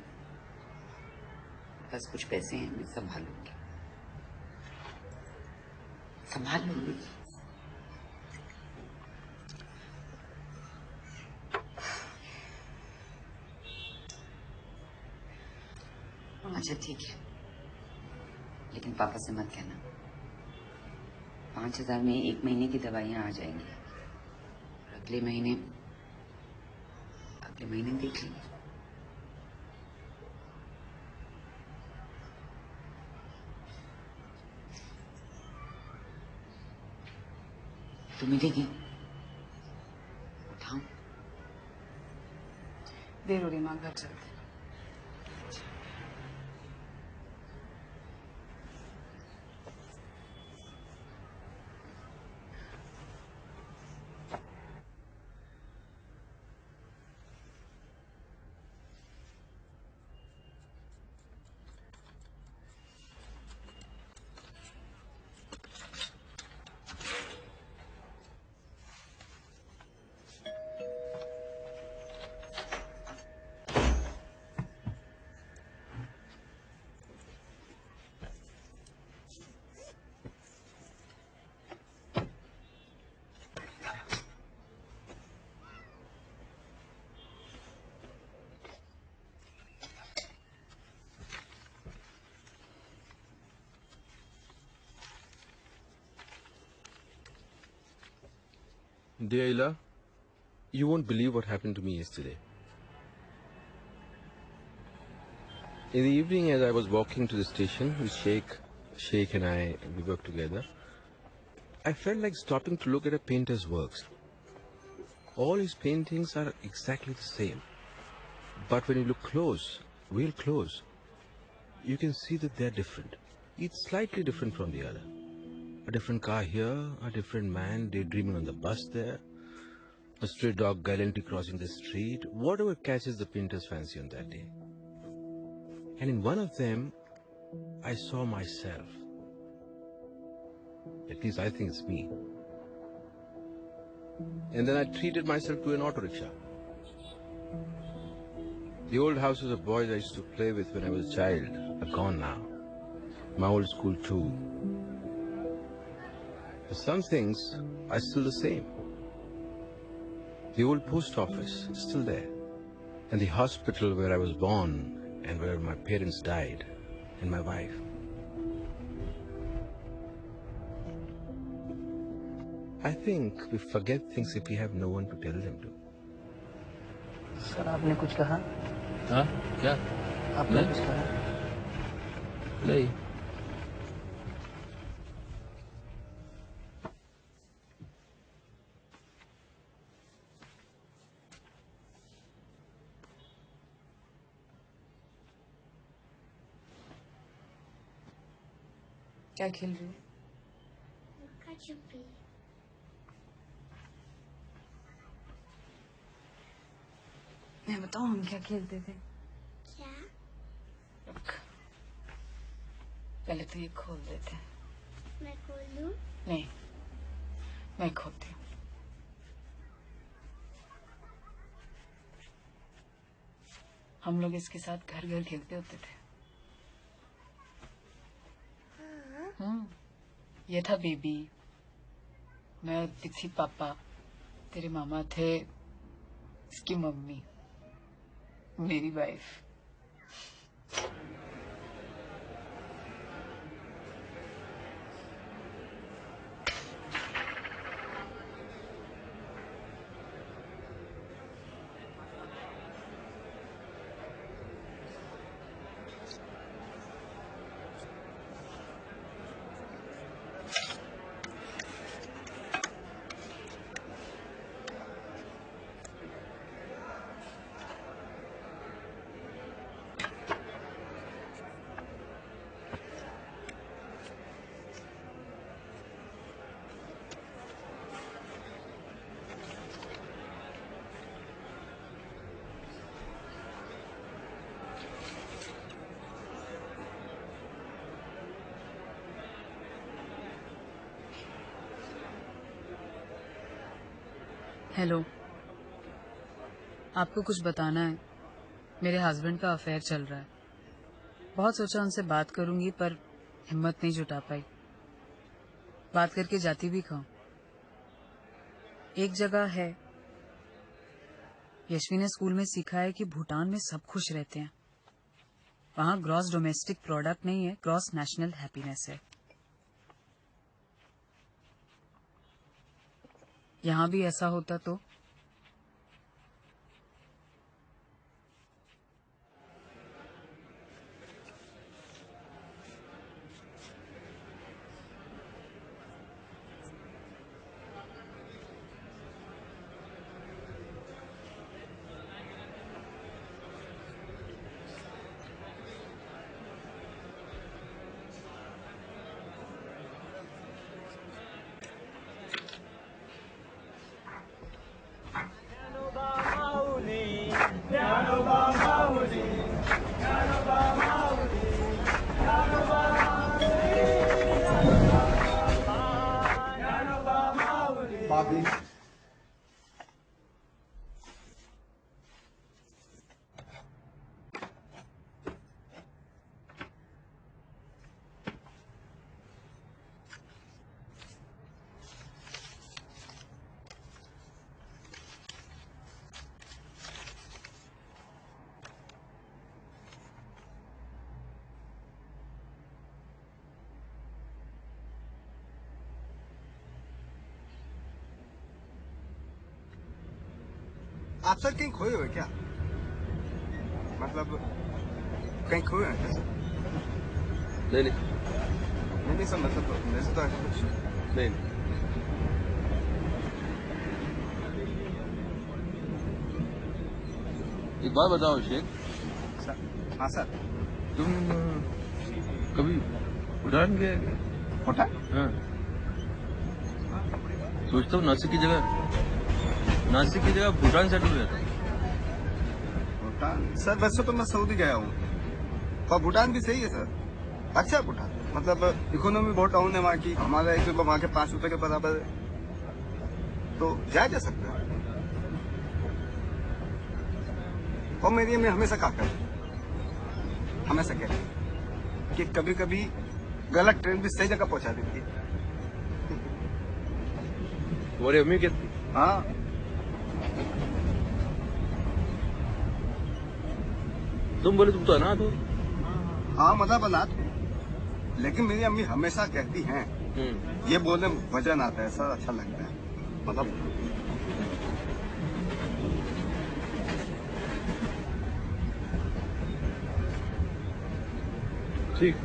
Speaker 15: बस कुछ पैसे हैं, मैं संभाल लूंगी, संभाल लूंगी। अच्छा ठीक है, लेकिन पापा से मत कहना। 5,000 में 1 महीने की दवाइयाँ आ जाएंगी, और अगले महीने देख लेंगे। तो मिलेगी, उठाऊं?
Speaker 13: देर हो रही माँ, घर चलते हैं।
Speaker 6: Dear Ila, you won't believe what happened to me yesterday. In the evening, as I was walking to the station with Sheikh and we worked together, I felt like stopping to look at a painter's works. All his paintings are exactly the same. But when you look close, real close, you can see that they're different. Each slightly different from the other. A different car here, a different man daydreaming on the bus there, a stray dog gallantly crossing the street, whatever catches the painter's fancy on that day. And in one of them, I saw myself. At least I think it's me. And then I treated myself to an auto rickshaw. The old houses of boys I used to play with when I was a child are gone now. My old school too. But some things are still the same. The old post office is still there. And the hospital where I was born and where my parents died, and my wife. I think we forget things if we have no one to tell them to.
Speaker 9: Sir आपने कुछ कहा?
Speaker 6: हाँ? क्या?
Speaker 9: आपने कुछ कहा?
Speaker 6: नहीं.
Speaker 13: क्या खेल रही है?
Speaker 2: लुक्का छुपी।
Speaker 13: मैं बताऊं हम क्या खेलते थे?
Speaker 2: क्या?
Speaker 13: रुक, पहले तो ये खोल देते हैं।
Speaker 2: मैं खोल दूं?
Speaker 13: नहीं, मैं खोलती हूँ। हम लोग इसके साथ घर घर खेलते होते थे। ये था बेबी, मैं और दीक्षित पापा, तेरे मामा थे, इसकी मम्मी, मेरी वाइफ। हेलो, आपको कुछ बताना है। मेरे हस्बैंड का अफेयर चल रहा है। बहुत सोचा उनसे बात करूंगी पर हिम्मत नहीं जुटा पाई। बात करके जाती भी कहूं। एक जगह है, यशवी ने स्कूल में सीखा है कि भूटान में सब खुश रहते हैं। वहां ग्रॉस डोमेस्टिक प्रोडक्ट नहीं है, ग्रॉस नेशनल हैप्पीनेस है। यहाँ भी ऐसा होता तो?
Speaker 8: Bobby. आप सर कहीं खोए हुए क्या? मतलब कहीं खोए हैं क्या सर? नहीं सर, मतलब वैसे तो ऐसा कुछ नहीं।
Speaker 6: एक बात बताओ शेख।
Speaker 8: सर हाँ सर।
Speaker 6: तुम कभी भूटान गए?
Speaker 8: भूटान?
Speaker 6: हाँ। सोचता हूँ नासिक की जगह भूटान सेटल हो जाता।
Speaker 8: भूटान सर, वैसे तो मैं सऊदी गया हूँ और भूटान भी सही है सर। अच्छा है भूटान, मतलब इकोनॉमी बहुत डाउन है वहाँ की। हमारा 1 रुपये वहाँ के 5 रुपए के बराबर है, तो जाया जा सकता है। और मेरी में हमेशा कहा कर, हमेशा कहती कि कभी कभी गलत ट्रेन भी सही जगह पहुँचा देती है।
Speaker 6: तुम्हारी अम्मी कहती?
Speaker 8: हाँ।
Speaker 6: तुम बोले तुम तो अनाथ हो।
Speaker 8: हाँ मतलब अनाथ हूँ, लेकिन मेरी अम्मी हमेशा कहती हैं, ये बोलने में वजन आता है सर, अच्छा लगता है। मतलब
Speaker 6: ठीक।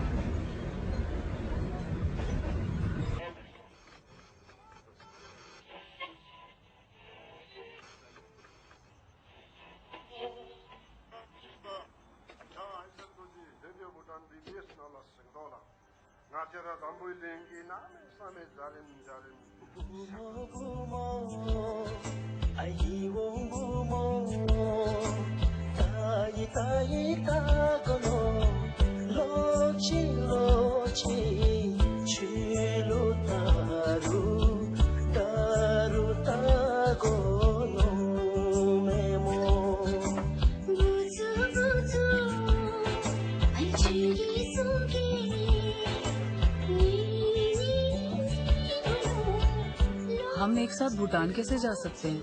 Speaker 13: हम एक साथ भूटान कैसे जा सकते हैं?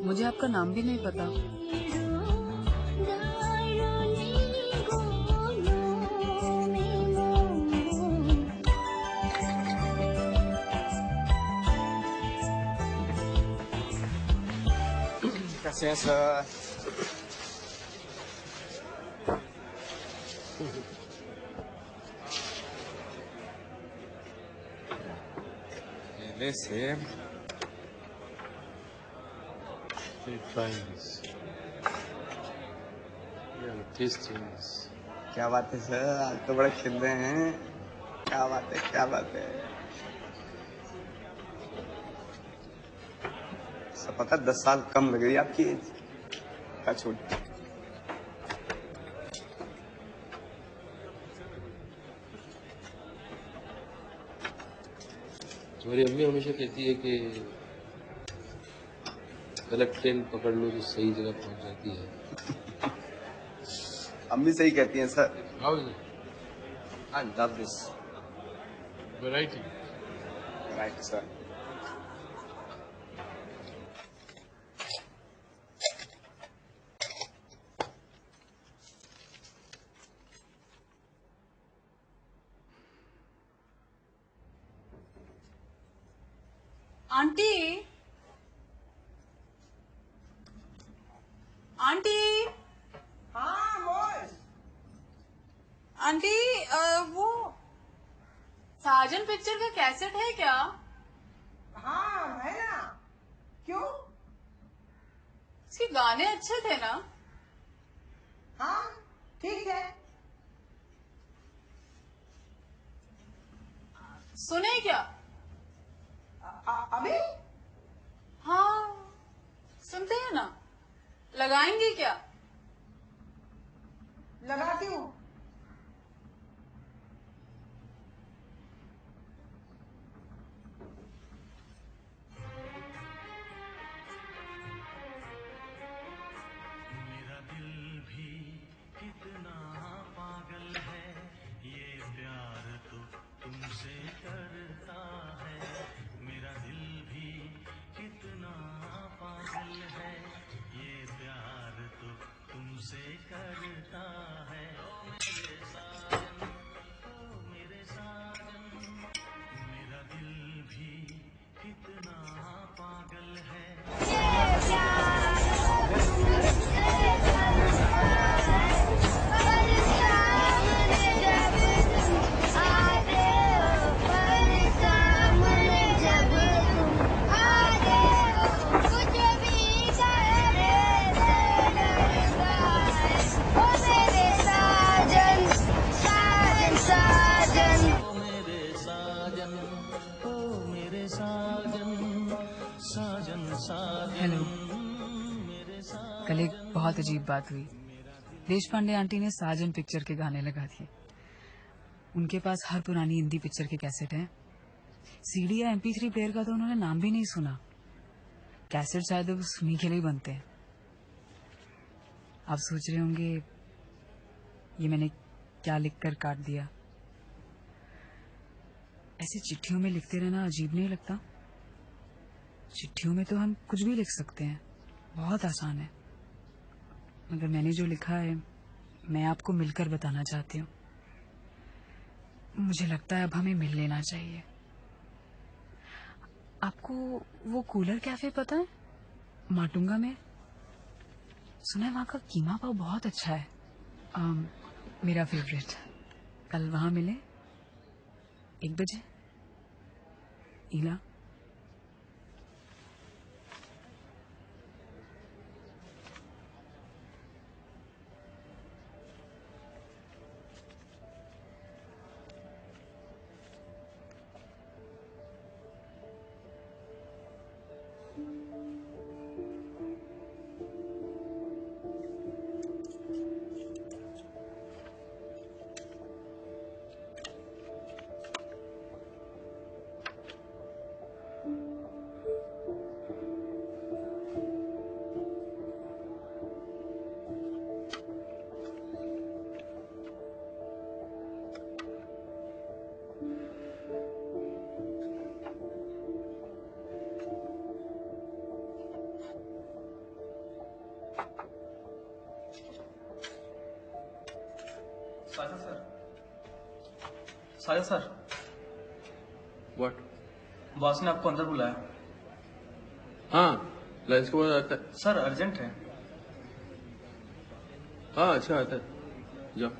Speaker 13: मुझे आपका नाम भी नहीं पता।
Speaker 12: कैसे हैं सर? सेब क्या बात है सर, आज तो बड़े खिल रहे हैं। क्या बात है, क्या बात है। सब पता 10 साल कम लग रही है आपकी एज। क्या छोड़
Speaker 6: तुम्हारी अम्मी हमेशा कहती है कि गलत ट्रेन पकड़ लो तो सही जगह पहुंच जाती है।
Speaker 12: अम्मी सही कहती हैं sir.
Speaker 6: How is it?
Speaker 12: I love this.
Speaker 6: Variety.
Speaker 12: Right, sir.
Speaker 1: Aunty, aunty,
Speaker 3: हाँ बोल।
Speaker 1: आंटी वो साजन पिक्चर का कैसेट है क्या?
Speaker 3: हाँ है ना। क्यों?
Speaker 1: इसके गाने अच्छे थे ना?
Speaker 3: हाँ ठीक है।
Speaker 1: सुने क्या?
Speaker 3: अभी?
Speaker 1: हाँ सुनते हैं ना। लगाएंगे क्या?
Speaker 3: लगाती हूँ।
Speaker 14: मेरा दिल भी कितना पागल है, ये प्यार तो तुमसे करता है। मेरा दिल भी कितना पागल है, ये प्यार तो तुमसे करता है। ओ मेरे साजन, ओ मेरे साजन, मेरा दिल भी कितना पागल है।
Speaker 13: हेलो। कल एक बहुत अजीब बात हुई। देश पांडे आंटी ने साजन पिक्चर के गाने लगा दिए। उनके पास हर पुरानी हिंदी पिक्चर के कैसेट हैं। सीडी या MP3 प्लेयर का तो उन्होंने नाम भी नहीं सुना। कैसेट शायद अब सुनी के लिए बनते हैं। आप सोच रहे होंगे ये मैंने क्या लिखकर काट दिया। ऐसे चिट्ठियों में लिखते रहना अजीब नहीं लगता? चिट्ठियों में तो हम कुछ भी लिख सकते हैं, बहुत आसान है। मगर मैंने जो लिखा है मैं आपको मिलकर बताना चाहती हूँ। मुझे लगता है अब हमें मिल लेना चाहिए। आपको वो कूलर कैफे पता है माटुंगा में? सुना है वहाँ का कीमा पाव बहुत अच्छा है। मेरा फेवरेट। कल वहाँ मिले 1 बजे। इला
Speaker 9: साहिल सर,
Speaker 6: व्हाट?
Speaker 9: बॉस ने आपको अंदर बुलाया।
Speaker 6: हाँ, लंच के बाद आता है।
Speaker 9: सर अर्जेंट है।
Speaker 6: हाँ, अच्छा आता है, जाओ।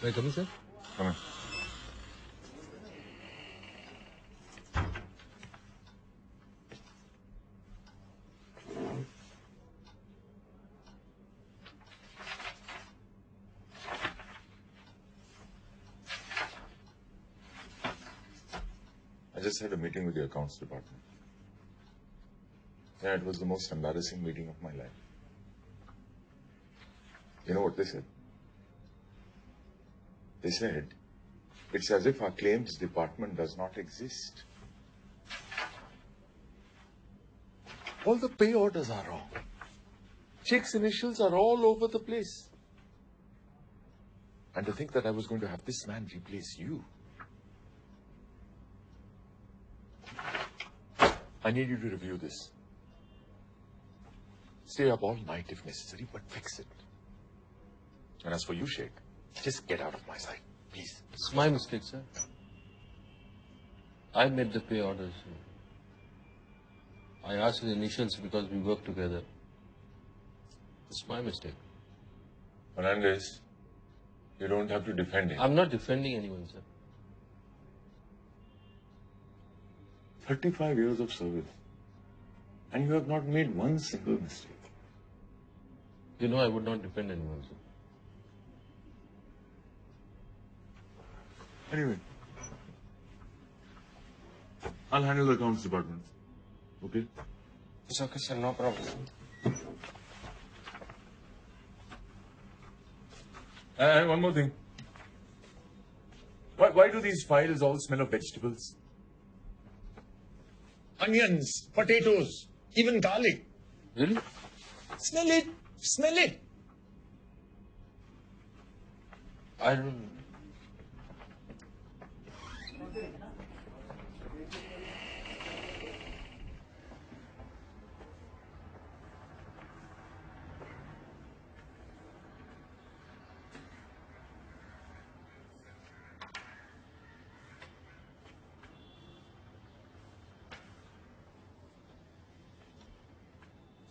Speaker 6: May I come in, sir?
Speaker 7: Come in. I just had a meeting with the accounts department. Yeah, it was the most embarrassing meeting of my life. You know what they said? They said, it's as if our claims department does not exist. All the pay orders are wrong. Check's initials are all over the place. And to think that I was going to have this man replace you. I need you to review this. Stay up all night if necessary, but fix it. And as for you, Sheikh, just get out of my sight, please.
Speaker 6: It's my mistake, sir. I made the pay orders. I asked his initials because we work together. It's my mistake.
Speaker 7: Fernandez, you don't have to defend him.
Speaker 6: I'm not defending anyone, sir.
Speaker 7: 35 years of service. And you have not made one single mistake.
Speaker 6: You know I would not defend anyone, sir.
Speaker 7: Anyway, I'll handle the accounts department. Okay?
Speaker 12: It's okay, sir. No problem.
Speaker 7: And one more thing. Why do these files all smell of vegetables? Onions, potatoes, even garlic.
Speaker 6: Really?
Speaker 7: Smell it. Smell it.
Speaker 6: I don't.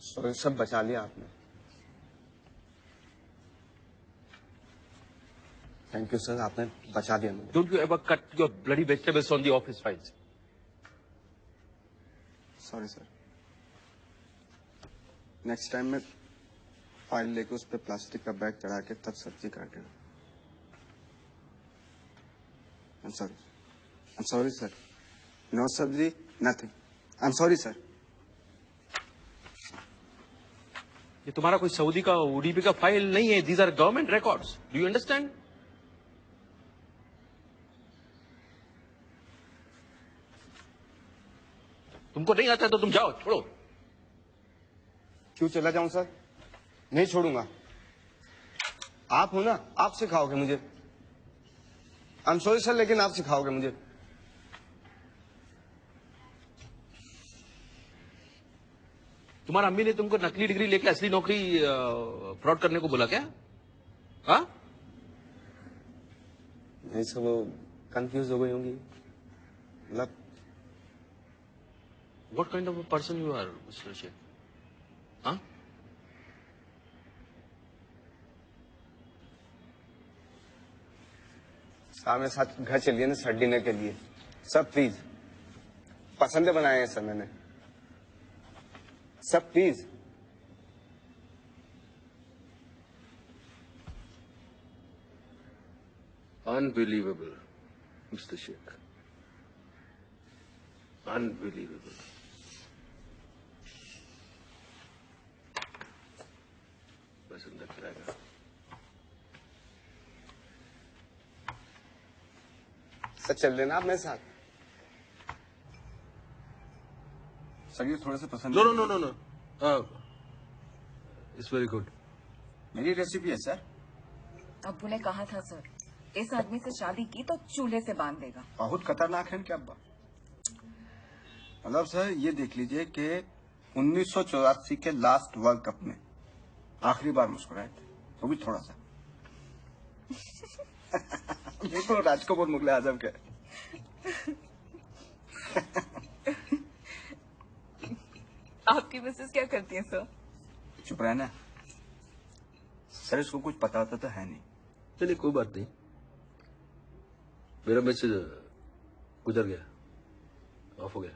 Speaker 12: Sorry, सब बचा लिया आपने। Thank you sir, आपने बचा दिया मुझे।
Speaker 6: Don't you ever cut your bloody vegetables on the office files?
Speaker 12: Sorry sir. Next time मैं file लेके उस पे प्लास्टिक का बैग चढ़ा के तब सब्जी काटेगा। I'm sorry, sir. No sabzi, nothing. I'm sorry, sir.
Speaker 6: ये तुम्हारा कोई सऊदी का ओडीपी का फाइल नहीं है. These are government records. Do you understand? तुमको नहीं आता तो तुम जाओ, छोड़ो.
Speaker 12: क्यों चला जाऊं सर? नहीं छोड़ूंगा. आप हो ना, आप सिखाओगे मुझे. आई एम सॉरी सर, लेकिन आप सिखाओगे मुझे.
Speaker 6: तुम्हारा अम्मी ने तुमको नकली डिग्री लेके असली नौकरी फ्रॉड करने को बोला क्या? हाँ?
Speaker 12: नहीं सर, वो कंफ्यूज हो गई होंगी. मतलब
Speaker 6: What kind of a person you are, Mr. Sheikh? Huh?
Speaker 12: साहब मेरे साथ घर चलिए ना सर, डिनर के लिए. सब प्लीज. पसंद बनाए हैं सर मैंने. सब please.
Speaker 6: Unbelievable, Mr. Sheikh. Unbelievable. बस अंदर चलाएगा.
Speaker 12: सर चल लेना आप मेरे साथ. सर ये थोड़ा सा पसंद.
Speaker 6: No. It's very good.
Speaker 12: मेरी रेसिपी है सर.
Speaker 15: अब्बू ने कहा था सर, इस आदमी से शादी की तो चूल्हे से बांध देगा।
Speaker 12: बहुत खतरनाक है क्या अब्बा? मतलब सर ये देख लीजिए कि 1984 के लास्ट वर्ल्ड कप में आखिरी बार मुस्कुराए थे, वो भी थोड़ा सा। देखो राजकपूर मुगले आजम के।
Speaker 15: आपकी मिसेस क्या करती है सर?
Speaker 12: चुप रहना सर, इसको कुछ पता होता तो है नहीं।
Speaker 6: चलिए कोई बात नहीं, मेरा मैसेज गुजर गया, ऑफ हो गया।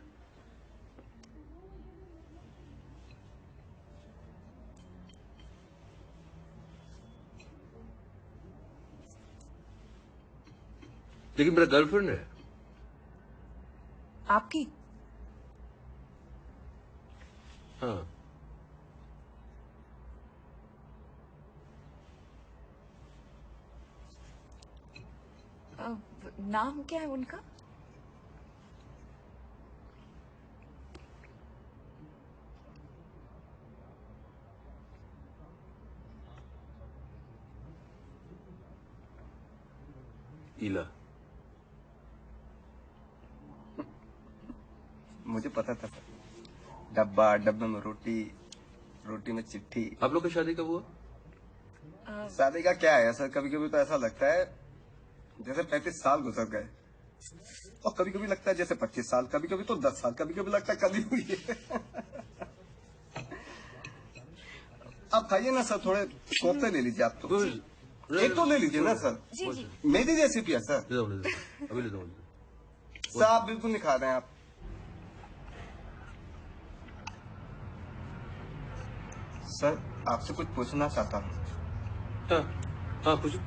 Speaker 6: लेकिन मेरा गर्लफ्रेंड है।
Speaker 15: आपकी?
Speaker 6: हाँ।
Speaker 15: नाम क्या है उनका?
Speaker 6: ईला।
Speaker 12: मुझे पता था सर, डब्बा, डब्बे में रोटी, रोटी में चिट्ठी।
Speaker 6: आप लोग की शादी कब हुआ?
Speaker 12: शादी का क्या है सर, कभी कभी तो ऐसा लगता है जैसे 35 साल गुजर गए, और कभी कभी लगता है जैसे 25 साल, कभी कभी तो 10 साल, कभी कभी लगता है कल ही हुई है। आप खाइए ना सर, थोड़े कोफ्ते ले लीजिए आप तो। एक तो ले लीजिए ना सर।
Speaker 15: जी जी।
Speaker 12: मेरी रेसिपी है सर।
Speaker 6: अभी ले दो।
Speaker 12: सर आप बिल्कुल नहीं खा रहे हैं आप। सर आपसे कुछ पूछना चाहता हूँ।
Speaker 6: हाँ पूछो।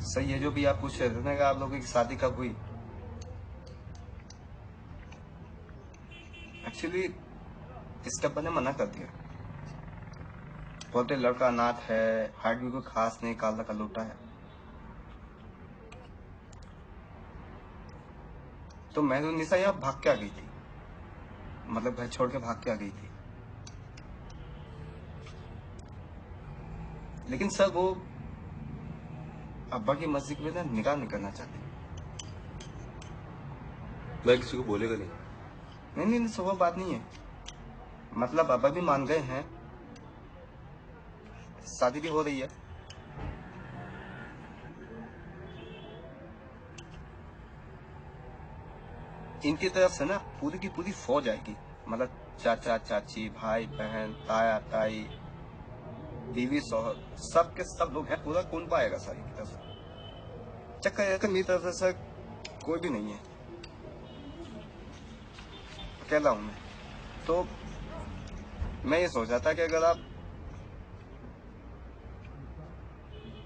Speaker 12: सर ये जो भी आप पूछ रहे थे ना कि आप लोगों की शादी कब हुई, एक्चुअली इस डब्बा ने मना कर दिया। बोलते लड़का अनाथ है, हार्ट भी कोई खास नहीं, काला का लोटा है। तो मैं तो निशा यहाँ भाग के आ गई थी, मतलब घर छोड़ के भाग के आ गई थी। लेकिन सर वो अब्बा की मर्जी के ना निकाह नहीं करना चाहते।
Speaker 6: मैं किसी को बोलेगा नहीं।
Speaker 12: नहीं, वो बात नहीं है, मतलब अब्बा भी मान गए हैं, शादी भी हो रही है। इनकी तरफ से ना पूरी की पूरी फौज आएगी, मतलब चाचा चाची, भाई बहन, ताया ताई, बीवी शौहर, सब के सब लोग हैं, पूरा कौन पाएगा सारी की तरफ से। चक्कर मेरी तरफ से सर कोई भी नहीं है, अकेला हूं मैं। तो मैं ये सोचा था कि अगर आप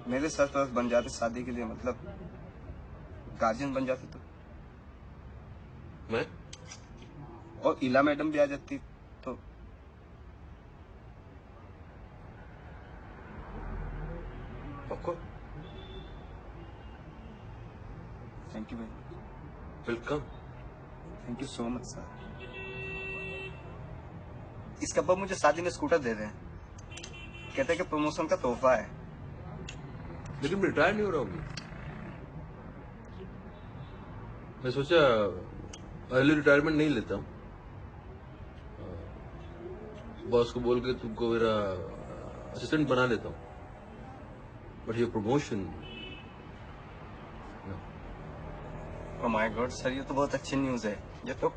Speaker 12: मेरे सरपरस्त बन जाते शादी के लिए, मतलब गार्जियन बन जाते तो
Speaker 6: मैं,
Speaker 12: और इला मैडम भी आ जाती तो। Thank you very much.
Speaker 6: Welcome.
Speaker 12: Thank you so much sir. इसके अब्बा मुझे शादी में स्कूटर दे रहे हैं, कहते हैं कि प्रमोशन का तोहफा है।
Speaker 6: लेकिन मैं रिटायर नहीं हो रहा हूँ। मैं सोचा अर्ली रिटायरमेंट नहीं लेता हूँ, बॉस को बोल के तुमको मेरा असिस्टेंट बना लेता हूँ, बट ये promotion.
Speaker 12: Oh my God sir, ये तो बहुत अच्छी न्यूज है। ये तो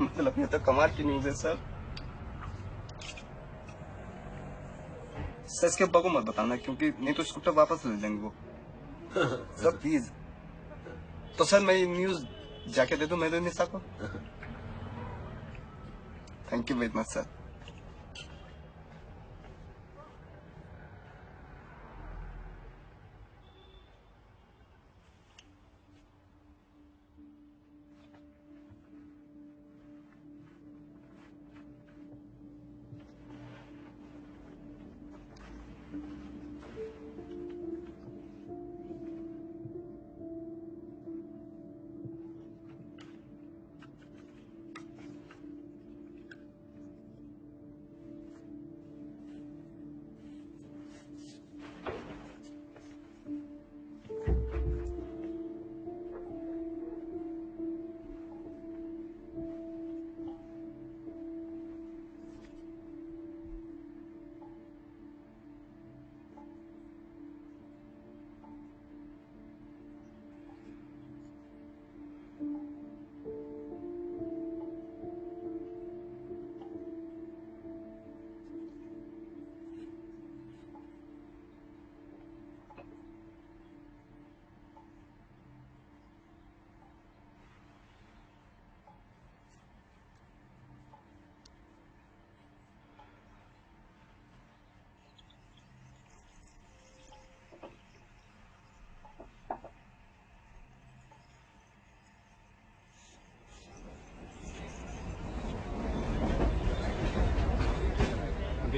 Speaker 12: मतलब ये तो कमाल की न्यूज है सर। सर इसके अब्बा को मत बताना, क्योंकि नहीं तो स्कूटर वापस ले लेंगे वो। Sir please. तो सर मैं ये न्यूज जाके दे दूं मेरे निशा को? Thank you very much sir.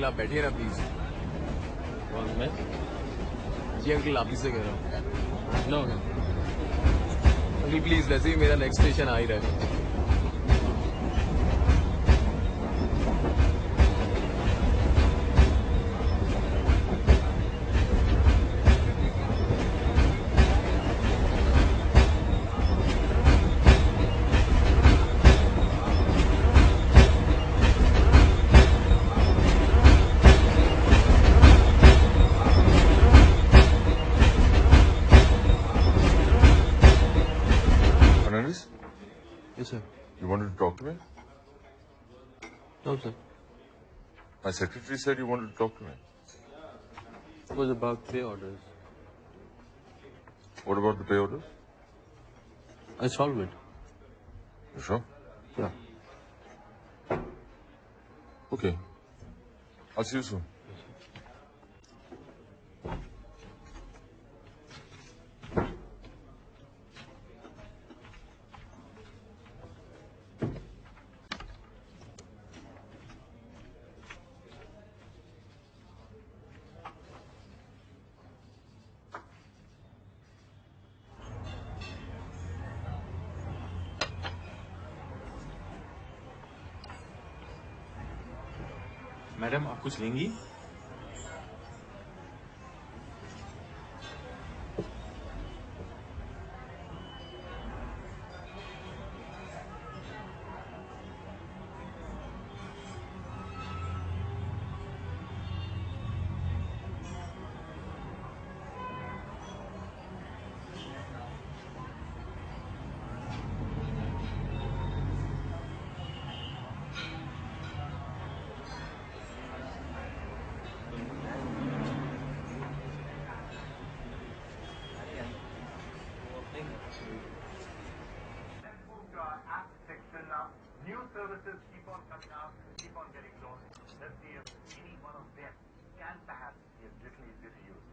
Speaker 6: Uncle आप बैठिए ना प्लीज। कौन मैं? जी अंकल आप ही से कह रहा हूँ। नो अंकल प्लीज, वैसे ही मेरा नेक्स्ट स्टेशन आ ही रहा है।
Speaker 7: Fernandez?
Speaker 6: Yes, sir.
Speaker 7: You wanted to talk to me?
Speaker 6: No, sir.
Speaker 7: My secretary said you wanted to talk to me.
Speaker 6: It was about pay orders.
Speaker 7: What about the pay orders?
Speaker 6: I solved it.
Speaker 7: You sure?
Speaker 6: Yeah.
Speaker 7: Okay. I'll see you soon.
Speaker 5: Madam आप कुछ लेंगी?
Speaker 10: New services keep on coming out, keep on getting launched. Let's see if any one of them can perhaps be a little easier to use.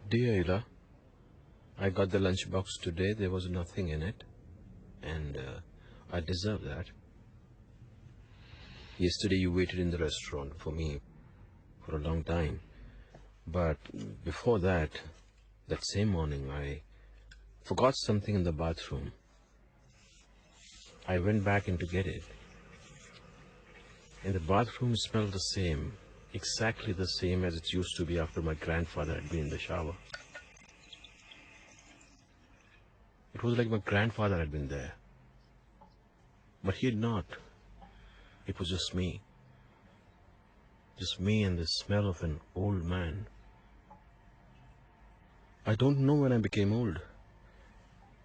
Speaker 6: Dear Ila, I got the lunchbox today. There was nothing in it. And I deserve that. Yesterday you waited in the restaurant for me for a long time. But before that, that same morning, I forgot something in the bathroom. I went back in to get it. And the bathroom smelled the same, exactly the same as it used to be after my grandfather had been in the shower. It was like my grandfather had been there. But he had not. It was just me. Just me and the smell of an old man. I don't know when I became old.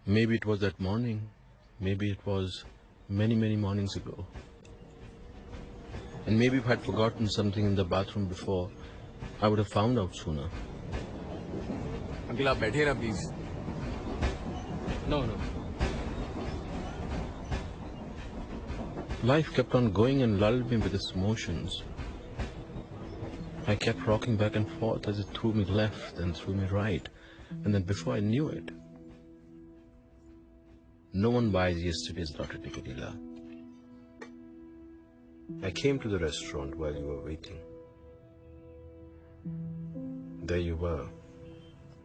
Speaker 6: Maybe it was that morning. Maybe it was many, many mornings ago. And maybe if I had forgotten something in the bathroom before, I would have found out sooner.
Speaker 16: Uncle, आप बैठिए ना please. No.
Speaker 6: Life kept on going and lulled me with its motions. I kept rocking back and forth as it threw me left and threw me right. And then before I knew it, no one buys yesterday's lottery ticket, Ila. I came to the restaurant while you were waiting. There you were,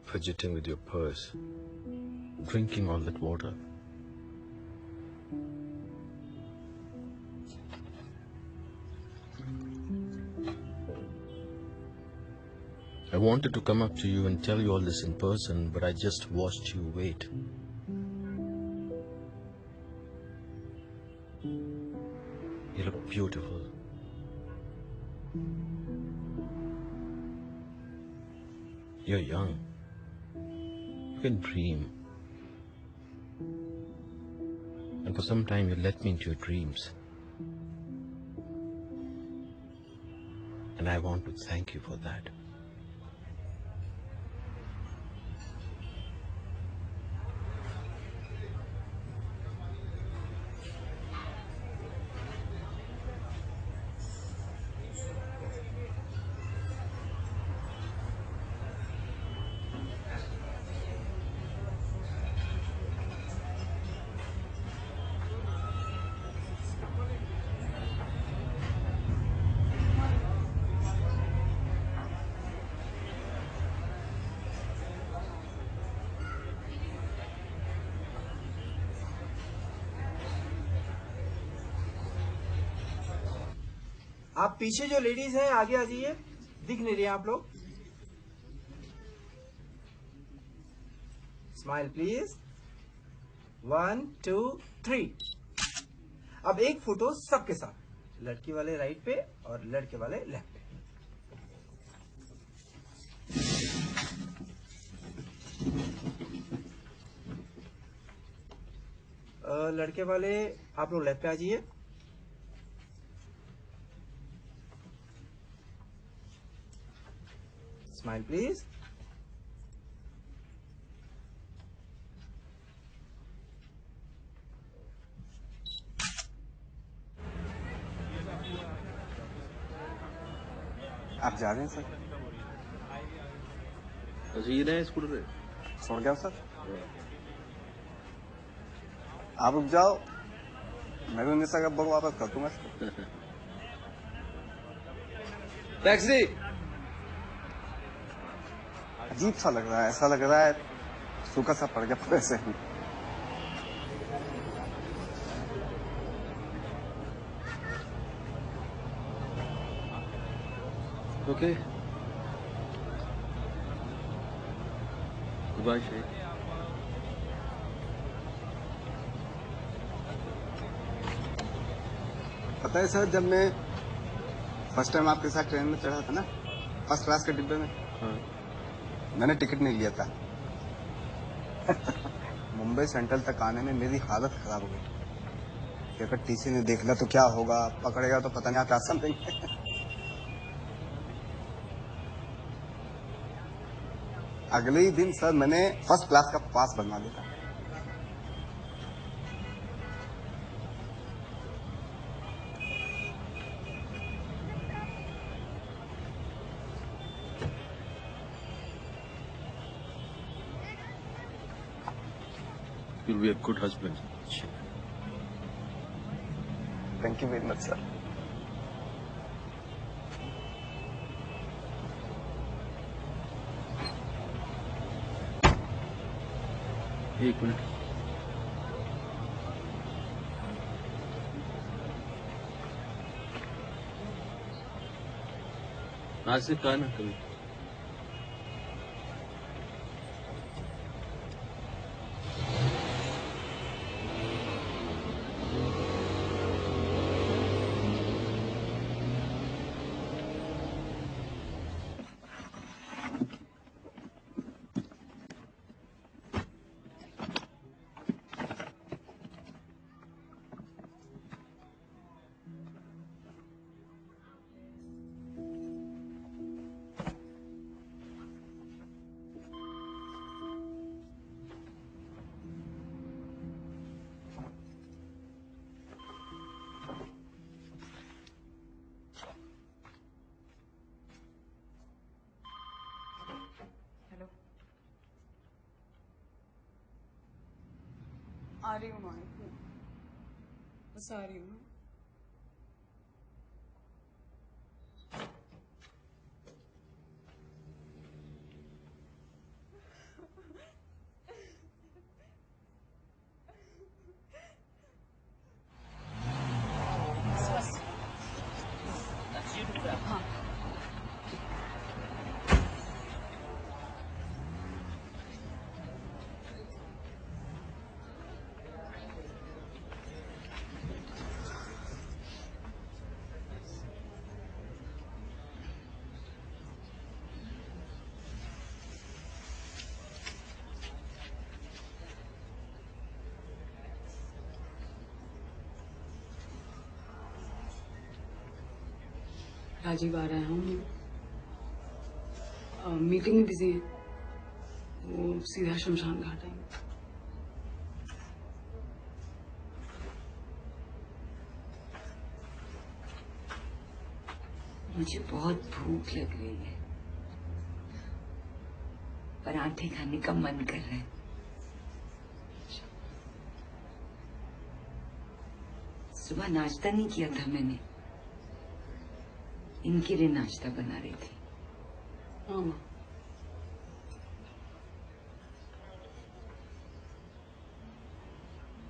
Speaker 6: fidgeting with your purse, drinking all that water. I wanted to come up to you and tell you all this in person, but I just watched you wait. You look beautiful. You're young. You can dream. And for some time you let me into your dreams. And I want to thank you for that.
Speaker 17: आप पीछे जो ladies हैं आगे आ जाइए, दिख नहीं रही आप लोग। Smile please. 1 2 3। अब एक फोटो सबके साथ, लड़की वाले राइट पे और लड़के वाले लेफ्ट पे। लड़के वाले आप लोग लेफ्ट पे आ जाइए। Smile please.
Speaker 12: आप जा रहे हैं सर?
Speaker 6: ये नया स्कूटर है।
Speaker 12: छोड़ गया सर? आप रुक जाओ, मैं भी 19 का बुक वापस कर दूंगा।
Speaker 6: टैक्सी।
Speaker 12: अजीब सा लग रहा है, ऐसा लग रहा है सूखा सा पड़ गया पूरे से।
Speaker 6: Okay, good Shaikh.
Speaker 12: पता है सर, जब मैं फर्स्ट टाइम आपके साथ ट्रेन में चढ़ा था ना, फर्स्ट क्लास के डिब्बे में, मैंने टिकट नहीं लिया था। मुंबई सेंट्रल तक आने में मेरी हालत खराब हो गई। अगर टीसी ने देख लिया तो क्या होगा, पकड़ेगा तो पता नहीं आप क्या समझेंगे। अगले ही दिन सर मैंने फर्स्ट क्लास का पास बनवा लिया था।
Speaker 6: You'll be a good husband.
Speaker 12: Thank you very much, sir.
Speaker 6: एक मिनट। आज से कहा ना कभी।
Speaker 1: आ रही हूँ माँ, बस आ रही हूँ।
Speaker 13: राजीव आ रहा है, हम मीटिंग में बिजी है, वो सीधा शमशान घाट आएंगे।
Speaker 15: मुझे बहुत भूख लग रही है, पराठे खाने का मन कर रहा है। सुबह नाश्ता नहीं किया था मैंने, इनके लिए नाश्ता बना रही थी।
Speaker 13: हाँ माँ।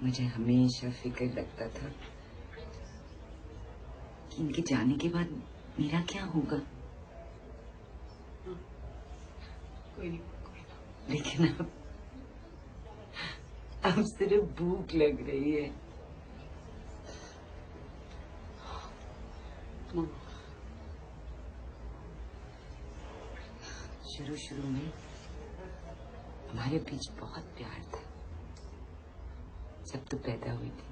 Speaker 15: मुझे हमेशा फिक्र लगता था कि इनके जाने के बाद मेरा क्या होगा।
Speaker 13: कोई नहीं।
Speaker 15: लेकिन अब सिर्फ भूख लग रही है। शुरू में हमारे बीच बहुत प्यार था, जब तू पैदा हुई थी,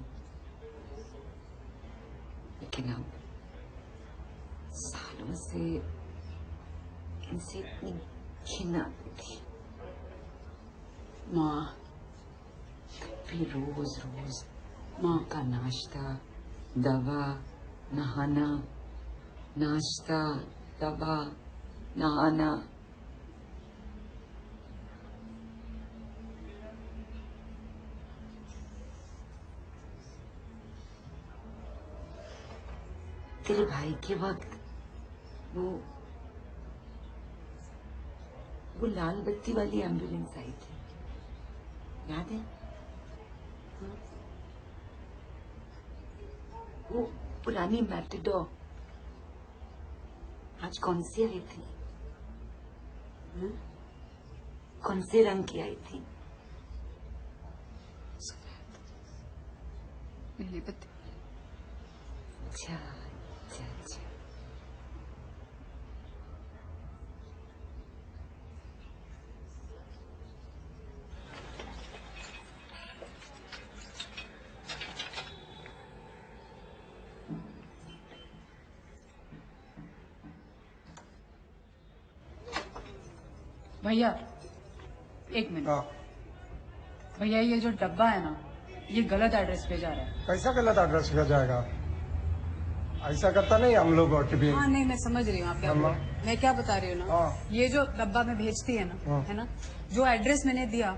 Speaker 15: लेकिन अब सालों से इनसे इतनी घिन आती थी।
Speaker 13: माँ,
Speaker 15: फिर रोज माँ का नाश्ता, दवा, नहाना, नाश्ता, दवा, नहाना। तेरे भाई के वक्त वो लाल बत्ती वाली एम्बुलेंस आई थी, याद है? वो पुरानी मैटेडोर आज कौन सी आई थी? कौन से रंग की आई थी?
Speaker 13: नीली बत्ती।
Speaker 15: अच्छा।
Speaker 13: भैया एक मिनट। भैया ये जो डब्बा है ना, ये गलत एड्रेस पे जा रहा है।
Speaker 3: कैसा गलत एड्रेस पे जाएगा? ऐसा करता नहीं हम लोग भी।
Speaker 13: हाँ नहीं, मैं समझ रही हूँ आप क्या बोल रहे हैं। मैं क्या बता रही हूँ ना, ये जो डब्बा में भेजती है ना, है ना, जो एड्रेस मैंने दिया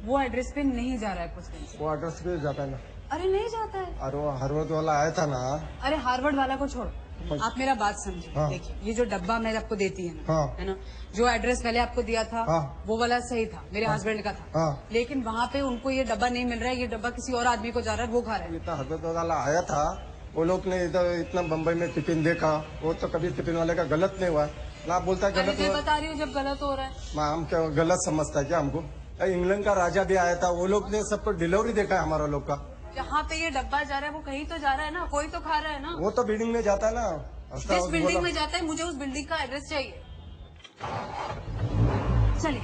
Speaker 13: वो एड्रेस पे नहीं जा रहा है कुछ दिन से।
Speaker 3: वो एड्रेस पे जाता है ना?
Speaker 13: अरे नहीं जाता है।
Speaker 3: अरे वो हार्वर्ड वाला आया था ना।
Speaker 13: अरे हार्वर्ड वाला को छोड़, आप मेरा बात समझे। देखिए ये जो डब्बा मैं आपको देती है ना, है ना, जो एड्रेस पहले आपको दिया था वो वाला सही था, मेरे हस्बैंड का था। लेकिन वहाँ पे उनको ये डब्बा नहीं मिल रहा है, ये डब्बा किसी और आदमी को जा रहा है, वो खा रहा है।
Speaker 3: इतना हार्वर्ड वाला आया था, वो लोग ने इधर इतना बम्बई में टिफिन देखा, वो तो कभी टिफिन वाले का गलत नहीं हुआ ना, बोलता गलत
Speaker 13: मैं बता रही हूँ जब गलत हो रहा है।
Speaker 3: हम क्या गलत समझता है क्या हमको? इंग्लैंड का राजा भी आया था, वो लोग ने सबको डिलीवरी देखा है हमारा लोग का।
Speaker 13: जहाँ पे ये डब्बा जा रहा है वो कहीं तो जा रहा है ना, कोई तो खा रहा है ना।
Speaker 3: वो तो बिल्डिंग में जाता है ना।
Speaker 13: जिस बिल्डिंग में जाता है, मुझे उस बिल्डिंग का एड्रेस चाहिए। चलिए।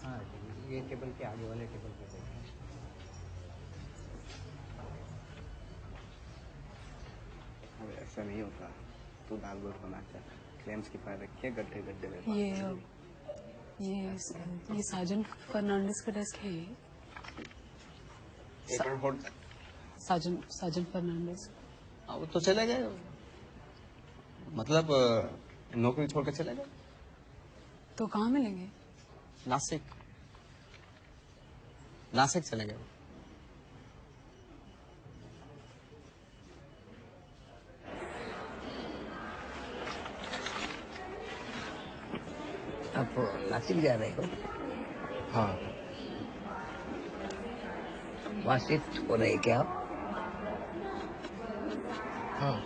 Speaker 17: हाँ, ये टेबल के आगे वाले टेबल पे बैठे।
Speaker 12: अब ऐसा नहीं होता, तू दाल गोल बना कर क्लेम्स की फाइल रखिए, गड्ढे गड्ढे में।
Speaker 13: ये साजन फर्नांडिस का डेस्क है। साजन फर्नांडिस।
Speaker 12: वो तो चले गए, मतलब नौकरी छोड़ के चले गए।
Speaker 13: तो कहाँ मिलेंगे?
Speaker 12: नासिक चले गए।
Speaker 15: आप नासिक जा रहे हो?
Speaker 12: हाँ।
Speaker 15: वहाँ शिफ्ट हो रहे क्या आप?
Speaker 12: हाँ।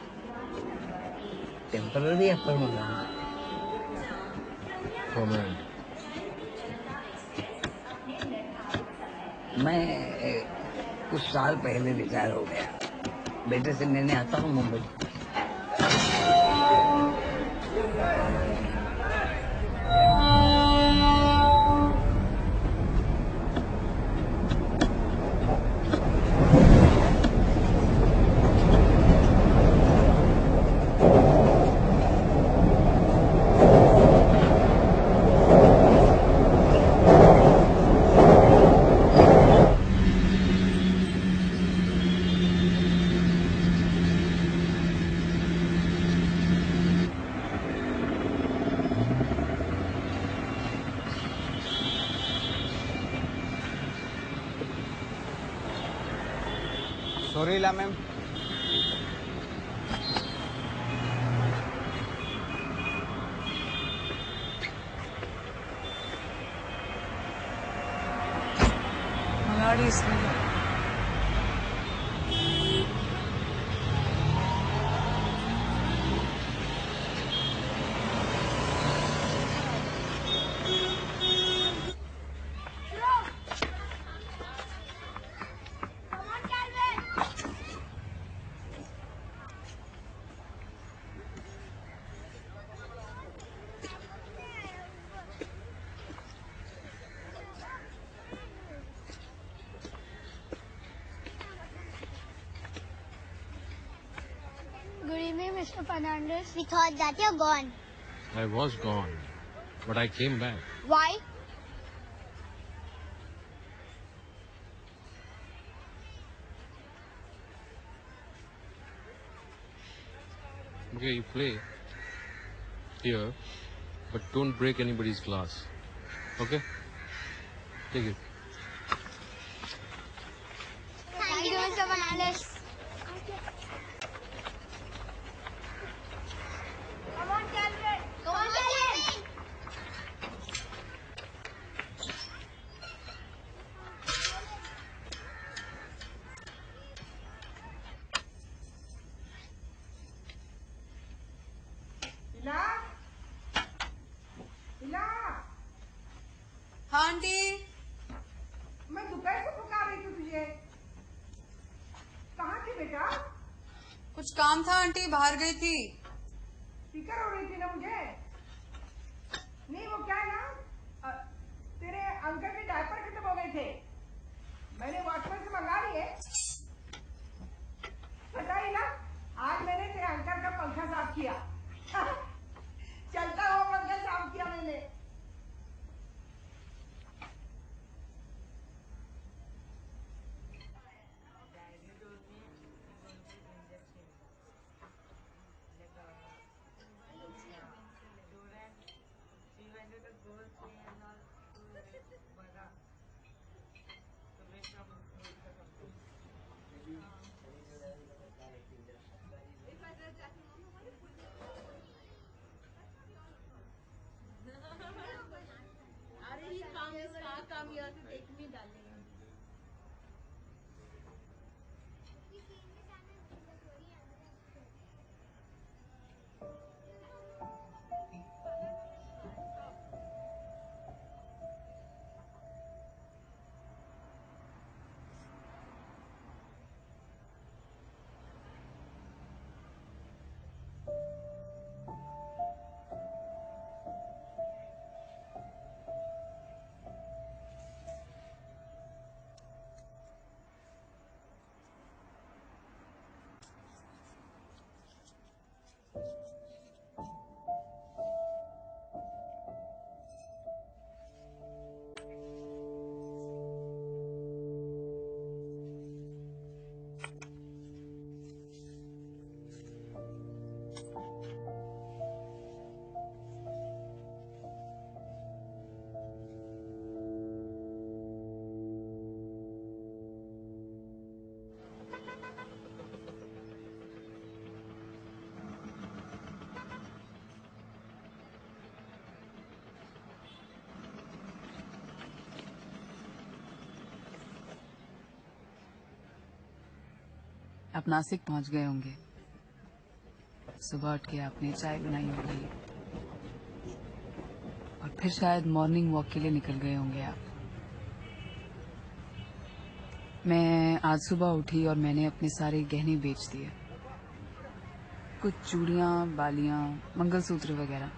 Speaker 15: टेम्पररी या परमानेंट?
Speaker 12: परमानेंट।
Speaker 15: मैं कुछ साल पहले रिटायर हो गया। बेटे से लेने आता हूँ मुंबई।
Speaker 12: सॉरी ला मैम।
Speaker 13: मलाड़ी इसलिए
Speaker 2: Good evening, Mr. Fernandez. We thought that you're gone.
Speaker 6: I was gone, but I came back.
Speaker 2: Why?
Speaker 6: Okay, you play here, but don't break anybody's glass. Okay? Take it.
Speaker 2: Thank you, Mr. Fernandez. Come on, Calvin. Come on, Calvin.
Speaker 3: इला, इला,
Speaker 1: हाँ aunty.
Speaker 3: मैं दोपहर से पुकार रही थी तुझे। कहाँ थी बेटा?
Speaker 1: कुछ काम था आंटी, बाहर गई थी।
Speaker 3: फिक्र हो रही थी ना मुझे। नहीं वो क्या है ना, तेरे अंकल के डायपर खत्म हो गए थे। मैंने वॉचमैन से मंगा लिए। पता ही ना, आज मैंने तेरे अंकल का पंखा साफ किया। चलता हुआ पंखा साफ किया मैंने।
Speaker 13: आप नासिक पहुंच गए होंगे। सुबह उठ के आपने चाय बनाई होगी और फिर शायद मॉर्निंग वॉक के लिए निकल गए होंगे आप। मैं आज सुबह उठी और मैंने अपने सारे गहने बेच दिए, कुछ चूड़ियाँ, बालियाँ, मंगलसूत्र वगैरह।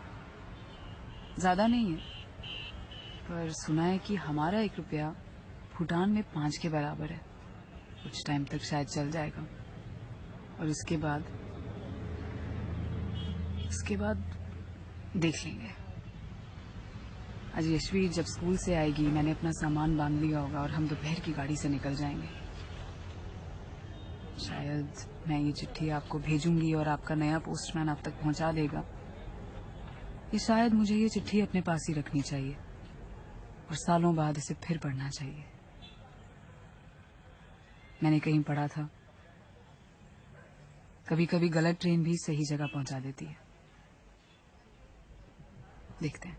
Speaker 13: ज्यादा नहीं है, पर सुना है कि हमारा 1 रुपया भूटान में 5 के बराबर है। कुछ टाइम तक शायद चल जाएगा, और उसके बाद देख लेंगे। आज यशवी जब स्कूल से आएगी, मैंने अपना सामान बांध लिया होगा और हम दोपहर की गाड़ी से निकल जाएंगे। शायद मैं ये चिट्ठी आपको भेजूंगी और आपका नया पोस्टमैन आप तक पहुंचा देगा। ये शायद मुझे ये चिट्ठी अपने पास ही रखनी चाहिए और सालों बाद इसे फिर पढ़ना चाहिए। मैंने कहीं पढ़ा था, कभी कभी गलत ट्रेन भी सही जगह पहुंचा देती है। देखते हैं।